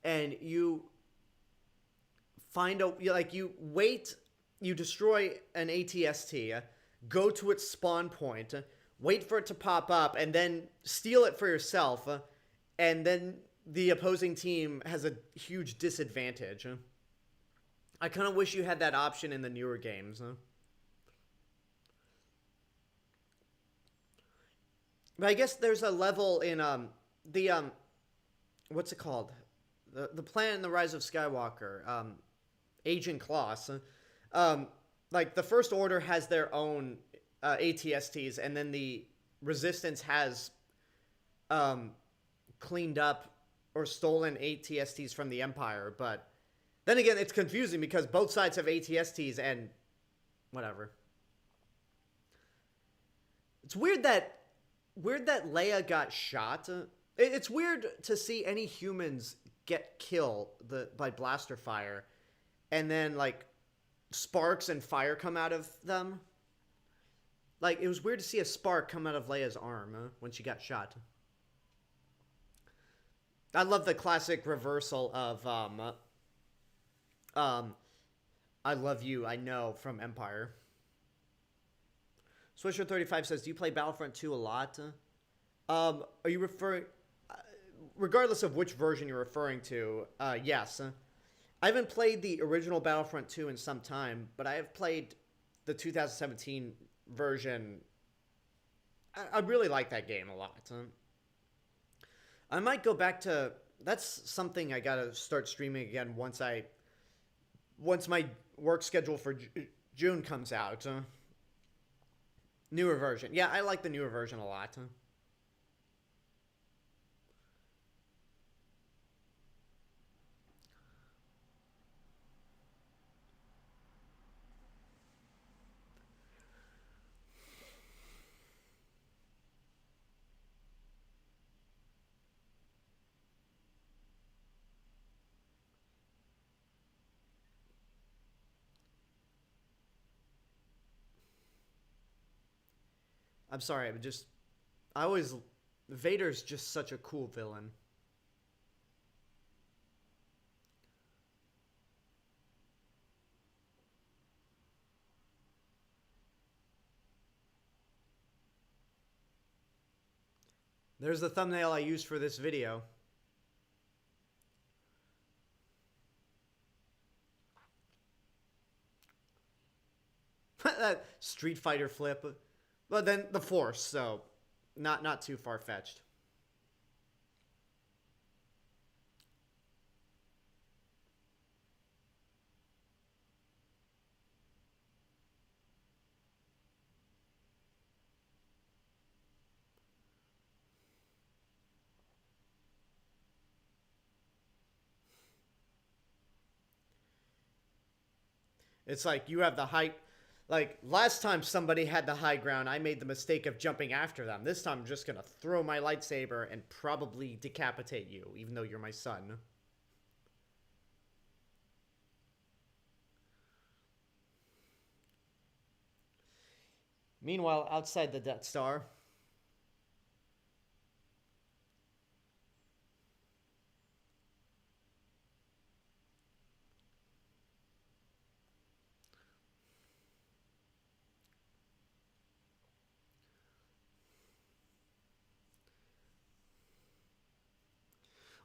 and you find you wait. You destroy an ATST, go to its spawn point, wait for it to pop up, and then steal it for yourself, and then the opposing team has a huge disadvantage. I kind of wish you had that option in the newer games. But I guess there's a level in what's it called? The Planet and the Rise of Skywalker, Agent Kloss. Like, the First Order has their own ATSTs, and then the Resistance has cleaned up or stolen ATSTs from the Empire. But then again, it's confusing because both sides have ATSTs and whatever. It's weird that Leia got shot. It's weird to see any humans get killed by blaster fire, and then like sparks and fire come out of them. Like, it was weird to see a spark come out of Leia's arm when she got shot. I love the classic reversal of I love you, I know, from Empire. Swisher35 says, do you play Battlefront 2 a lot? Are you referring... regardless of which version you're referring to, yes. I haven't played the original Battlefront 2 in some time, but I have played the 2017 version. I really like that game a lot. I might go back to... That's something I gotta start streaming again once my work schedule for June comes out. Newer version. Yeah, I like the newer version a lot. I'm sorry, Vader's just such a cool villain. There's the thumbnail I used for this video. That Street Fighter flip. But then the Force, so not too far-fetched. It's like you have the height. Like, last time somebody had the high ground, I made the mistake of jumping after them. This time I'm just going to throw my lightsaber and probably decapitate you, even though you're my son. Meanwhile, outside the Death Star...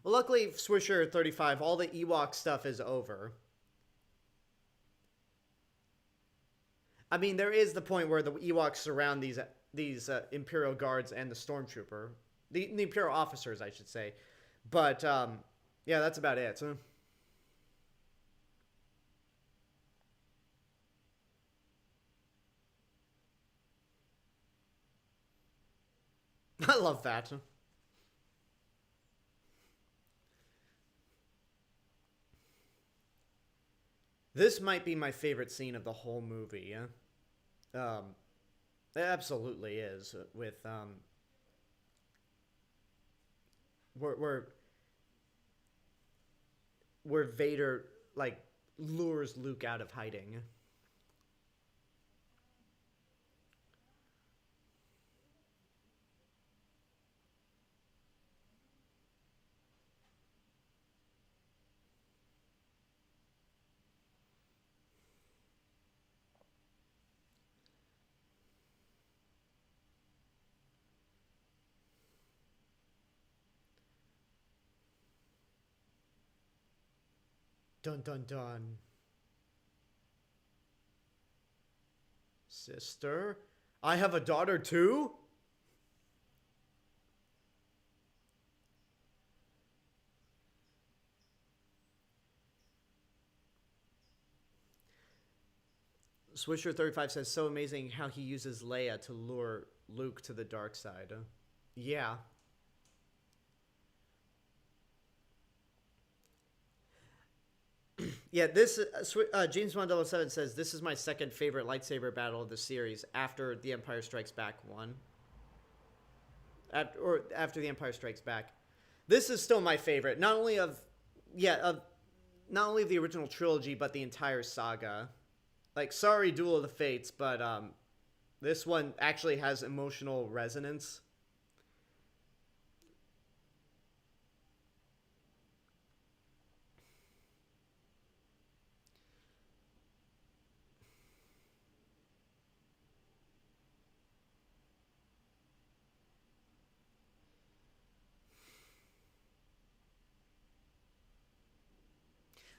Well, luckily, Swisher 35, all the Ewok stuff is over. I mean, there is the point where the Ewoks surround these Imperial guards and the Stormtrooper. The Imperial officers, I should say. But, yeah, that's about it. So. I love that. This might be my favorite scene of the whole movie. It absolutely is. With where Vader like lures Luke out of hiding. Dun dun dun. Sister? I have a daughter too? Swisher35 says, so amazing how he uses Leia to lure Luke to the dark side. Yeah. Yeah, this James 107 says this is my second favorite lightsaber battle of the series after The Empire Strikes Back 1. after The Empire Strikes Back. This is still my favorite, not only of the original trilogy, but the entire saga. Like, sorry, Duel of the Fates, but this one actually has emotional resonance.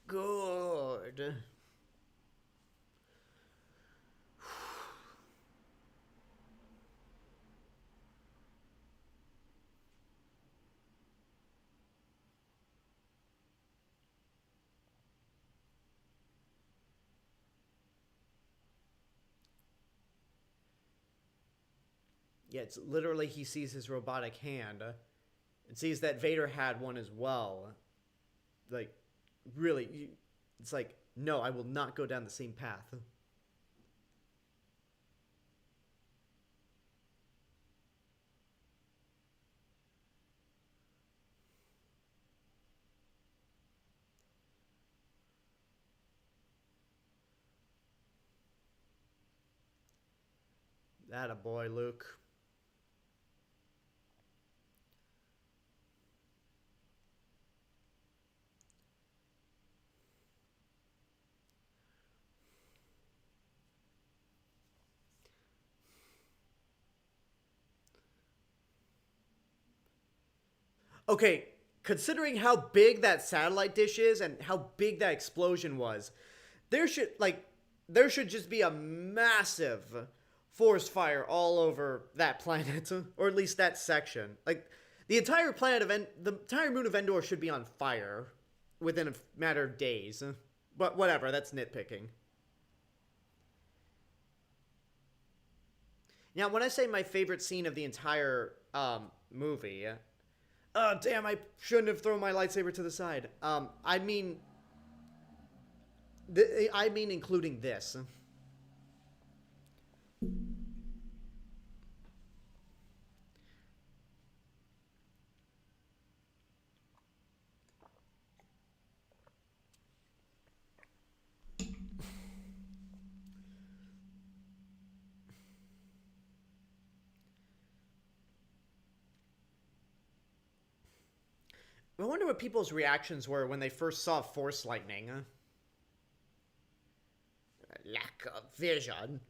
Good. Yeah, it's literally he sees his robotic hand and sees that Vader had one as well. Like, really, it's like, no, I will not go down the same path. That a boy, Luke. Okay, considering how big that satellite dish is and how big that explosion was, there should just be a massive forest fire all over that planet, or at least that section. Like, the entire the entire moon of Endor should be on fire within a matter of days. But whatever, that's nitpicking. Now, when I say my favorite scene of the entire movie, oh damn! I shouldn't have thrown my lightsaber to the side. I mean including this. I wonder what people's reactions were when they first saw Force lightning. Lack of vision.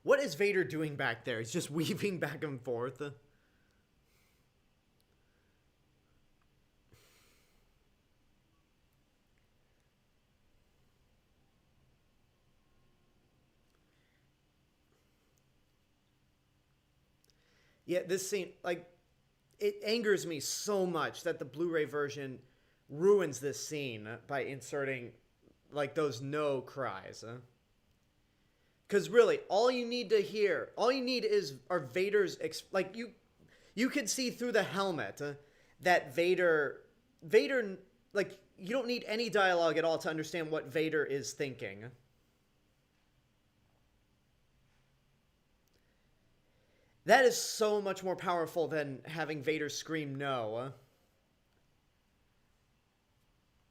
What is Vader doing back there? He's just weaving back and forth. Yeah, this scene, like, it angers me so much that the Blu-ray version ruins this scene by inserting, like, those no cries. Because really, all you need are Vader's, like, you can see through the helmet that Vader, like, you don't need any dialogue at all to understand what Vader is thinking. That is so much more powerful than having Vader scream no.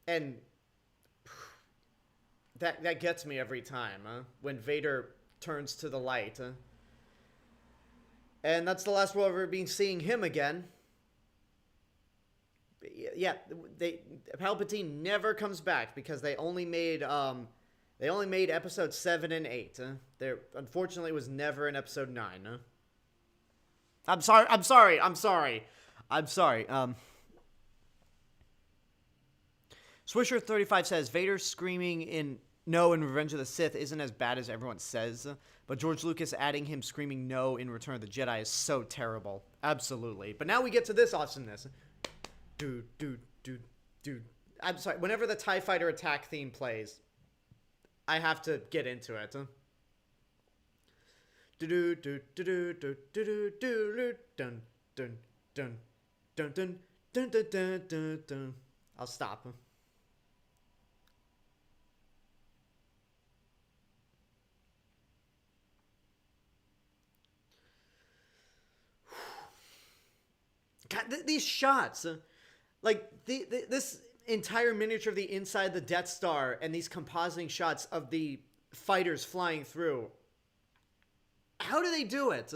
And that gets me every time, when Vader turns to the light. And that's the last we'll ever be seeing him again. Yeah, Palpatine never comes back because they only made episodes 7 and 8. There unfortunately was never an episode 9. I'm sorry. Swisher35 says, Vader screaming in no in Revenge of the Sith isn't as bad as everyone says, but George Lucas adding him screaming no in Return of the Jedi is so terrible. Absolutely. But now we get to this awesomeness. Dude. I'm sorry. Whenever the TIE Fighter attack theme plays, I have to get into it. Dun dun dun dun dun dun dun dun Dun, dun, dun, dun, dun. I'll stop. God, these shots, like this entire miniature of the inside the Death Star and these compositing shots of the fighters flying through. How do they do it?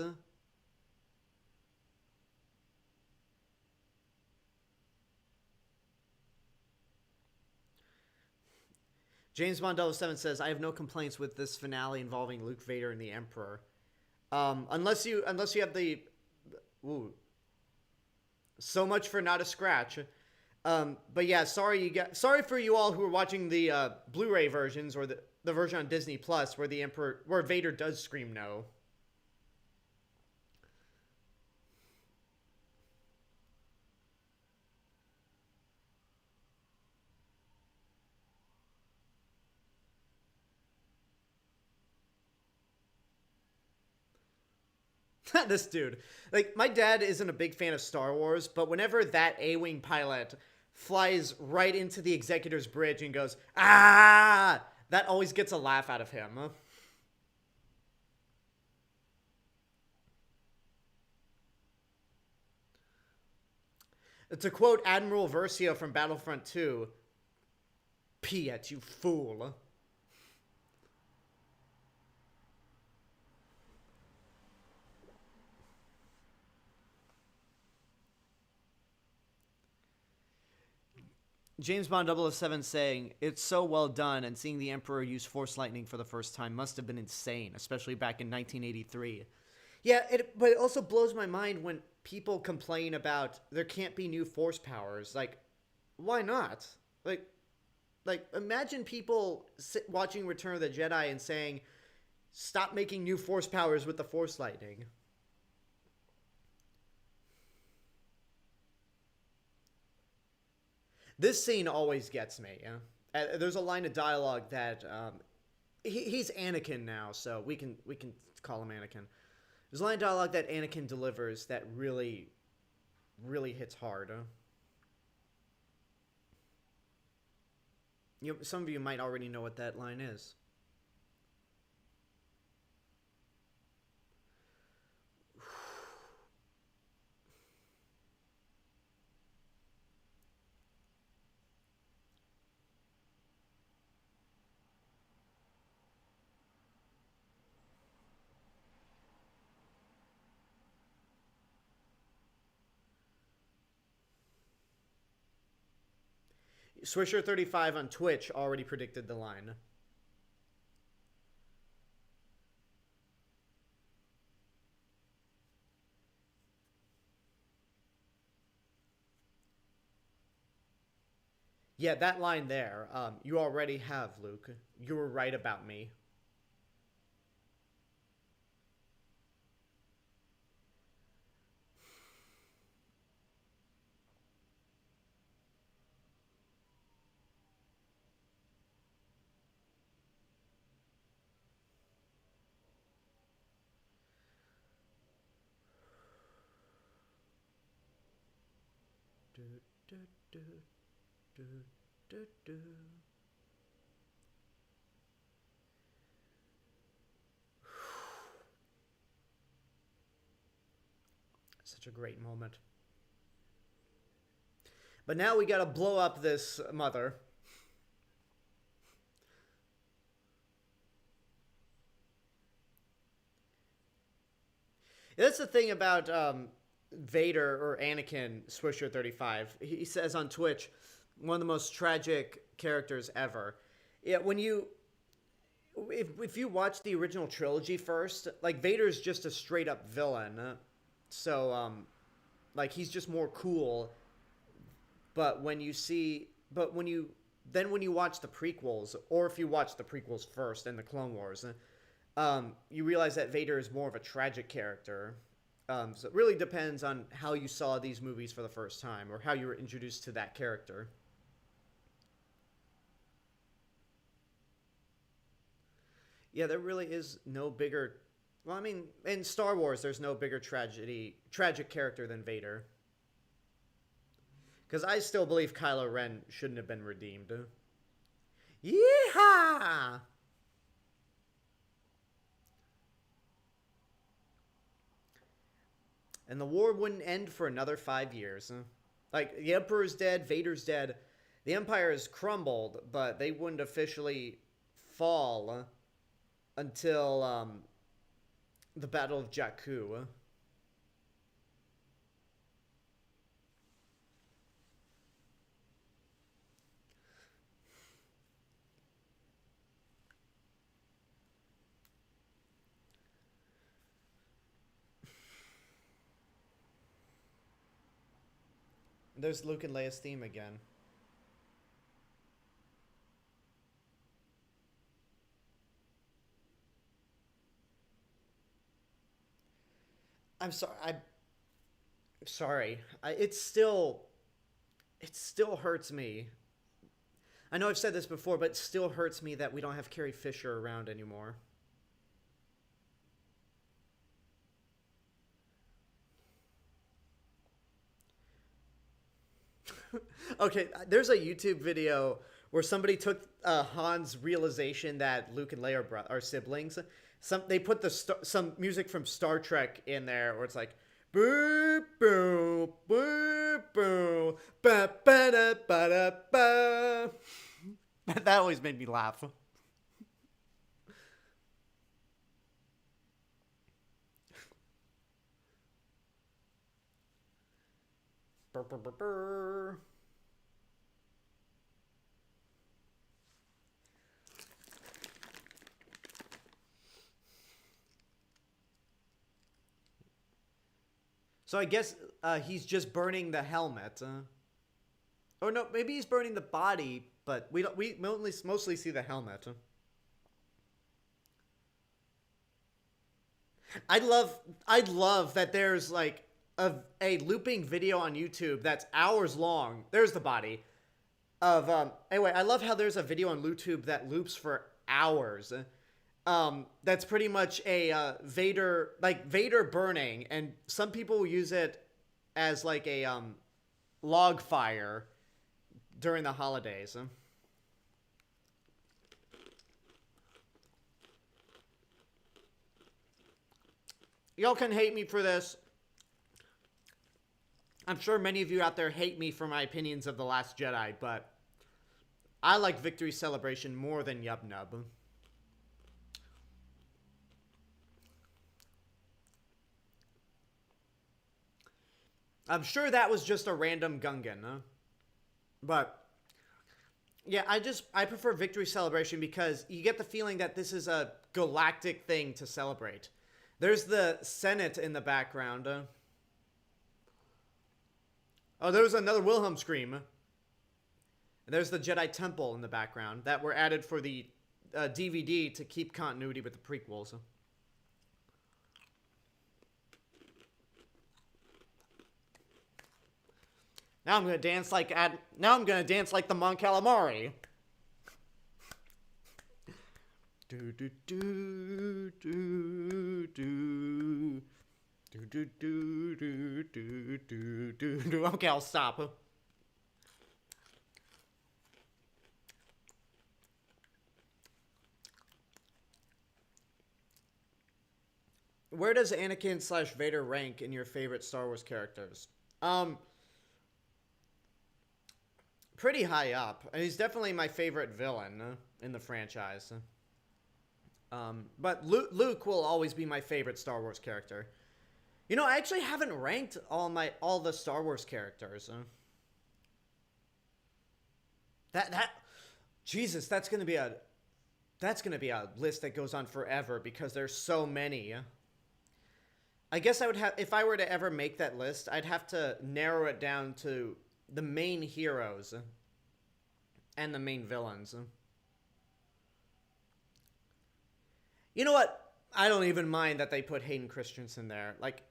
James Bond 007 says, "I have no complaints with this finale involving Luke, Vader, and the Emperor, unless you have the, ooh, so much for not a scratch." But yeah, sorry for you all who are watching the Blu-ray versions or the version on Disney Plus where Vader does scream no. This dude. Like, my dad isn't a big fan of Star Wars, but whenever that A-Wing pilot flies right into the Executor's Bridge and goes, "Ah!" that always gets a laugh out of him. To quote Admiral Versio from Battlefront 2, "Piet, you fool." James Bond 007 saying, "It's so well done, and seeing the Emperor use Force Lightning for the first time must have been insane, especially back in 1983. Yeah, but it also blows my mind when people complain about there can't be new Force powers. Like, why not? Like, imagine people watching Return of the Jedi and saying, "Stop making new Force powers with the Force Lightning." This scene always gets me. Yeah? There's a line of dialogue that he's Anakin now, so we can call him Anakin. There's a line of dialogue that Anakin delivers that really, really hits hard. Some of you might already know what that line is. Swisher35 on Twitch already predicted the line. Yeah, that line there. You already have, Luke. You were right about me. Do, do, do, do, do, do. Such a great moment. But now we gotta blow up this mother. That's the thing about Vader or Anakin Swisher35. He says on Twitch, one of the most tragic characters ever. Yeah, if you watch the original trilogy first, like Vader's just a straight up villain. So like he's just more cool. But when you watch the prequels, or if you watch the prequels first and the Clone Wars, you realize that Vader is more of a tragic character. So it really depends on how you saw these movies for the first time, or how you were introduced to that character. Yeah, there really is no bigger. Well, I mean, in Star Wars, there's no bigger tragic character than Vader. Because I still believe Kylo Ren shouldn't have been redeemed. Yeehaw! And the war wouldn't end for another 5 years. Like, the Emperor's dead, Vader's dead. The Empire has crumbled, but they wouldn't officially fall until the Battle of Jakku. There's Luke and Leia's theme again. I'm sorry. It still hurts me. I know I've said this before, but it still hurts me that we don't have Carrie Fisher around anymore. Okay, there's a YouTube video where somebody took Han's realization that Luke and Leia are siblings. They put some music from Star Trek in there, where it's like, boo boo boo boo ba ba da ba da ba. That always made me laugh. Burr, burr, burr, burr. So I guess he's just burning the helmet. Or no, maybe he's burning the body, but we mostly see the helmet. I'd love that there's like a looping video on YouTube that's hours long. There's the body of anyway, I love how there's a video on YouTube that loops for hours. That's pretty much a Vader burning, and some people will use it as like a log fire during the holidays. Y'all can hate me for this. I'm sure many of you out there hate me for my opinions of The Last Jedi, but I like Victory Celebration more than Yub Nub. I'm sure that was just a random Gungan, huh? But yeah, I prefer Victory Celebration because you get the feeling that this is a galactic thing to celebrate. There's the Senate in the background. Oh, there was another Wilhelm scream. And there's the Jedi Temple in the background that were added for the DVD to keep continuity with the prequels. Now I'm gonna dance like the Mon Calamari. Do do do do do. Do do do do do do do do. Okay, I'll stop. Where does Anakin / Vader rank in your favorite Star Wars characters? Pretty high up. And he's definitely my favorite villain in the franchise. But Luke will always be my favorite Star Wars character. You know, I actually haven't ranked all the Star Wars characters. Jesus, that's gonna be a list that goes on forever because there's so many. I guess I would have, if I were to ever make that list, I'd have to narrow it down to the main heroes and the main villains. You know what? I don't even mind that they put Hayden Christensen there. Like,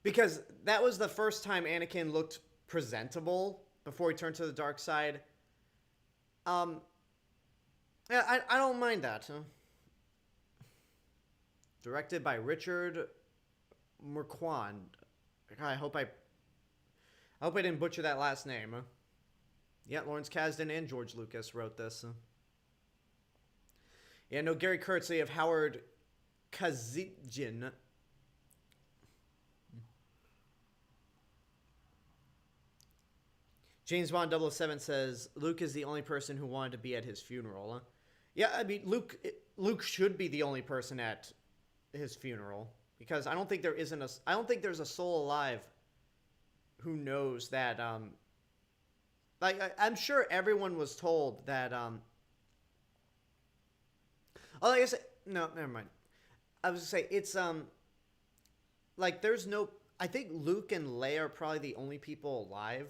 because that was the first time Anakin looked presentable before he turned to the dark side. Yeah, I don't mind that. Directed by Richard Marquand. I hope I didn't butcher that last name. Yeah, Lawrence Kasdan and George Lucas wrote this. Yeah, no, Gary Kurtz, so you have Howard Kazijin. James Bond 007 says, Luke is the only person who wanted to be at his funeral. Yeah, I mean, Luke should be the only person at his funeral. Because I don't think there's a soul alive who knows that, I'm sure everyone was told that, oh, I guess, no, never mind. I was gonna say, it's, there's no, I think Luke and Leia are probably the only people alive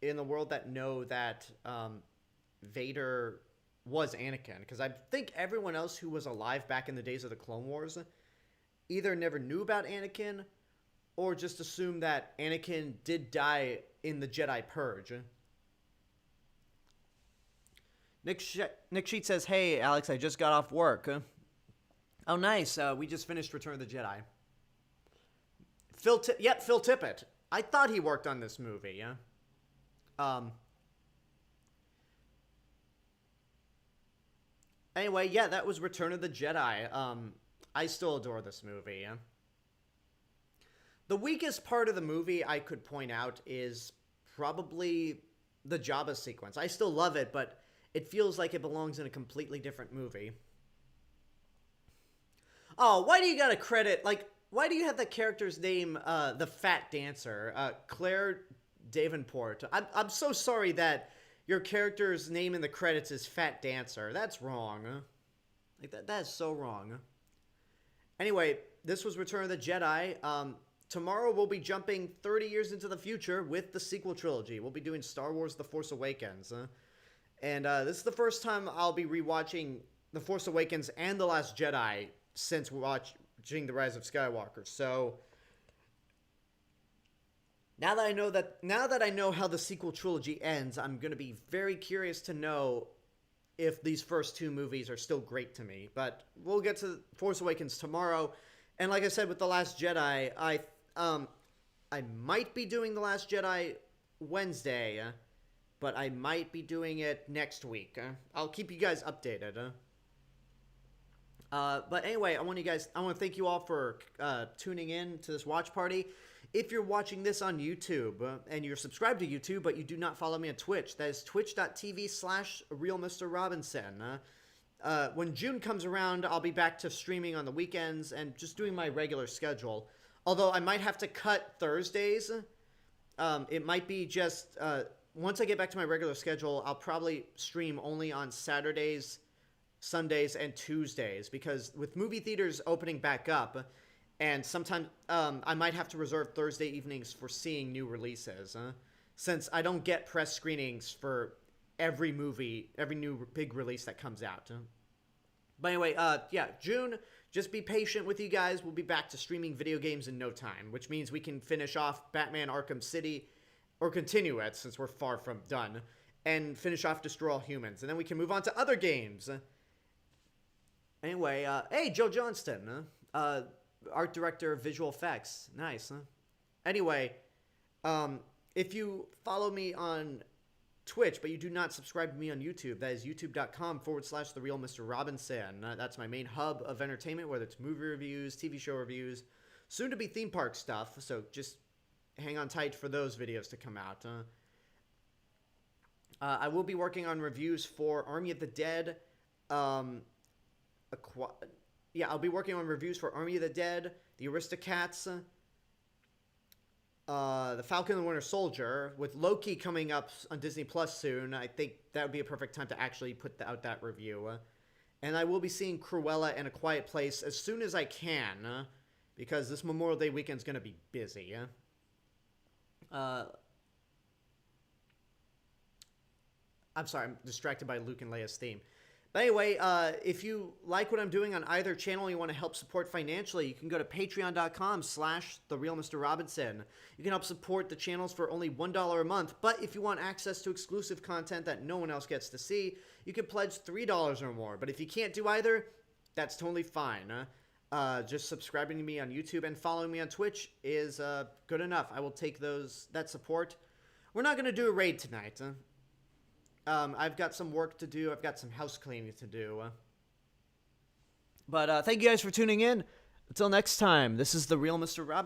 in the world that know that, Vader was Anakin. Because I think everyone else who was alive back in the days of the Clone Wars either never knew about Anakin or just assumed that Anakin did die in the Jedi Purge. Nick Sheet says, hey, Alex, I just got off work. Oh, nice. We just finished Return of the Jedi. Phil Tippett. I thought he worked on this movie, yeah? Anyway, yeah, that was Return of the Jedi. I still adore this movie, yeah? The weakest part of the movie I could point out is probably the Jabba sequence. I still love it, but it feels like it belongs in a completely different movie. Oh, why do you gotta credit, why do you have the character's name, the Fat Dancer, Claire Davenport? I'm so sorry that your character's name in the credits is Fat Dancer. That's wrong. That is so wrong. Anyway, this was Return of the Jedi. Tomorrow we'll be jumping 30 years into the future with the sequel trilogy. We'll be doing Star Wars The Force Awakens. And this is the first time I'll be rewatching The Force Awakens and The Last Jedi since watching The Rise of Skywalker. So now that I know how the sequel trilogy ends, I'm going to be very curious to know if these first two movies are still great to me. But we'll get to Force Awakens tomorrow. And like I said with The Last Jedi, I might be doing The Last Jedi Wednesday, but I might be doing it next week. I'll keep you guys updated. But anyway, I want to thank you all for tuning in to this watch party. If you're watching this on YouTube and you're subscribed to YouTube, but you do not follow me on Twitch, that is twitch.tv/RealMrRobinson. When June comes around, I'll be back to streaming on the weekends and just doing my regular schedule. Although I might have to cut Thursdays. It might be just, once I get back to my regular schedule, I'll probably stream only on Saturdays, Sundays, and Tuesdays. Because with movie theaters opening back up, and sometimes I might have to reserve Thursday evenings for seeing new releases. Since I don't get press screenings for every movie, every new big release that comes out. But anyway, yeah, June, just be patient with you guys. We'll be back to streaming video games in no time, which means we can finish off Batman Arkham City, or continue it, since we're far from done, and finish off Destroy All Humans, and then we can move on to other games. Anyway, hey, Joe Johnston, art director of visual effects. Nice, huh? Anyway, if you follow me on Twitch, but you do not subscribe to me on YouTube, that is youtube.com/TheRealMrRobinson. That's my main hub of entertainment, whether it's movie reviews, TV show reviews, soon to be theme park stuff, so just hang on tight for those videos to come out. I will be working on reviews for Army of the Dead. I'll be working on reviews for Army of the Dead, The Aristocats, The Falcon and the Winter Soldier, with Loki coming up on Disney Plus soon. I think that would be a perfect time to actually put out that review. And I will be seeing Cruella and A Quiet Place as soon as I can, because this Memorial Day weekend is going to be busy. I'm sorry, I'm distracted by Luke and Leia's theme. But anyway, if you like what I'm doing on either channel and you want to help support financially, you can go to patreon.com/TheRealMrRobinson. You can help support the channels for only $1 a month, but if you want access to exclusive content that no one else gets to see, you can pledge $3 or more. But if you can't do either, that's totally fine. just subscribing to me on YouTube and following me on Twitch is good enough. I will take that support. We're not going to do a raid tonight. I've got some work to do. I've got some house cleaning to do. But thank you guys for tuning in. Until next time, this is the real Mr. Robin.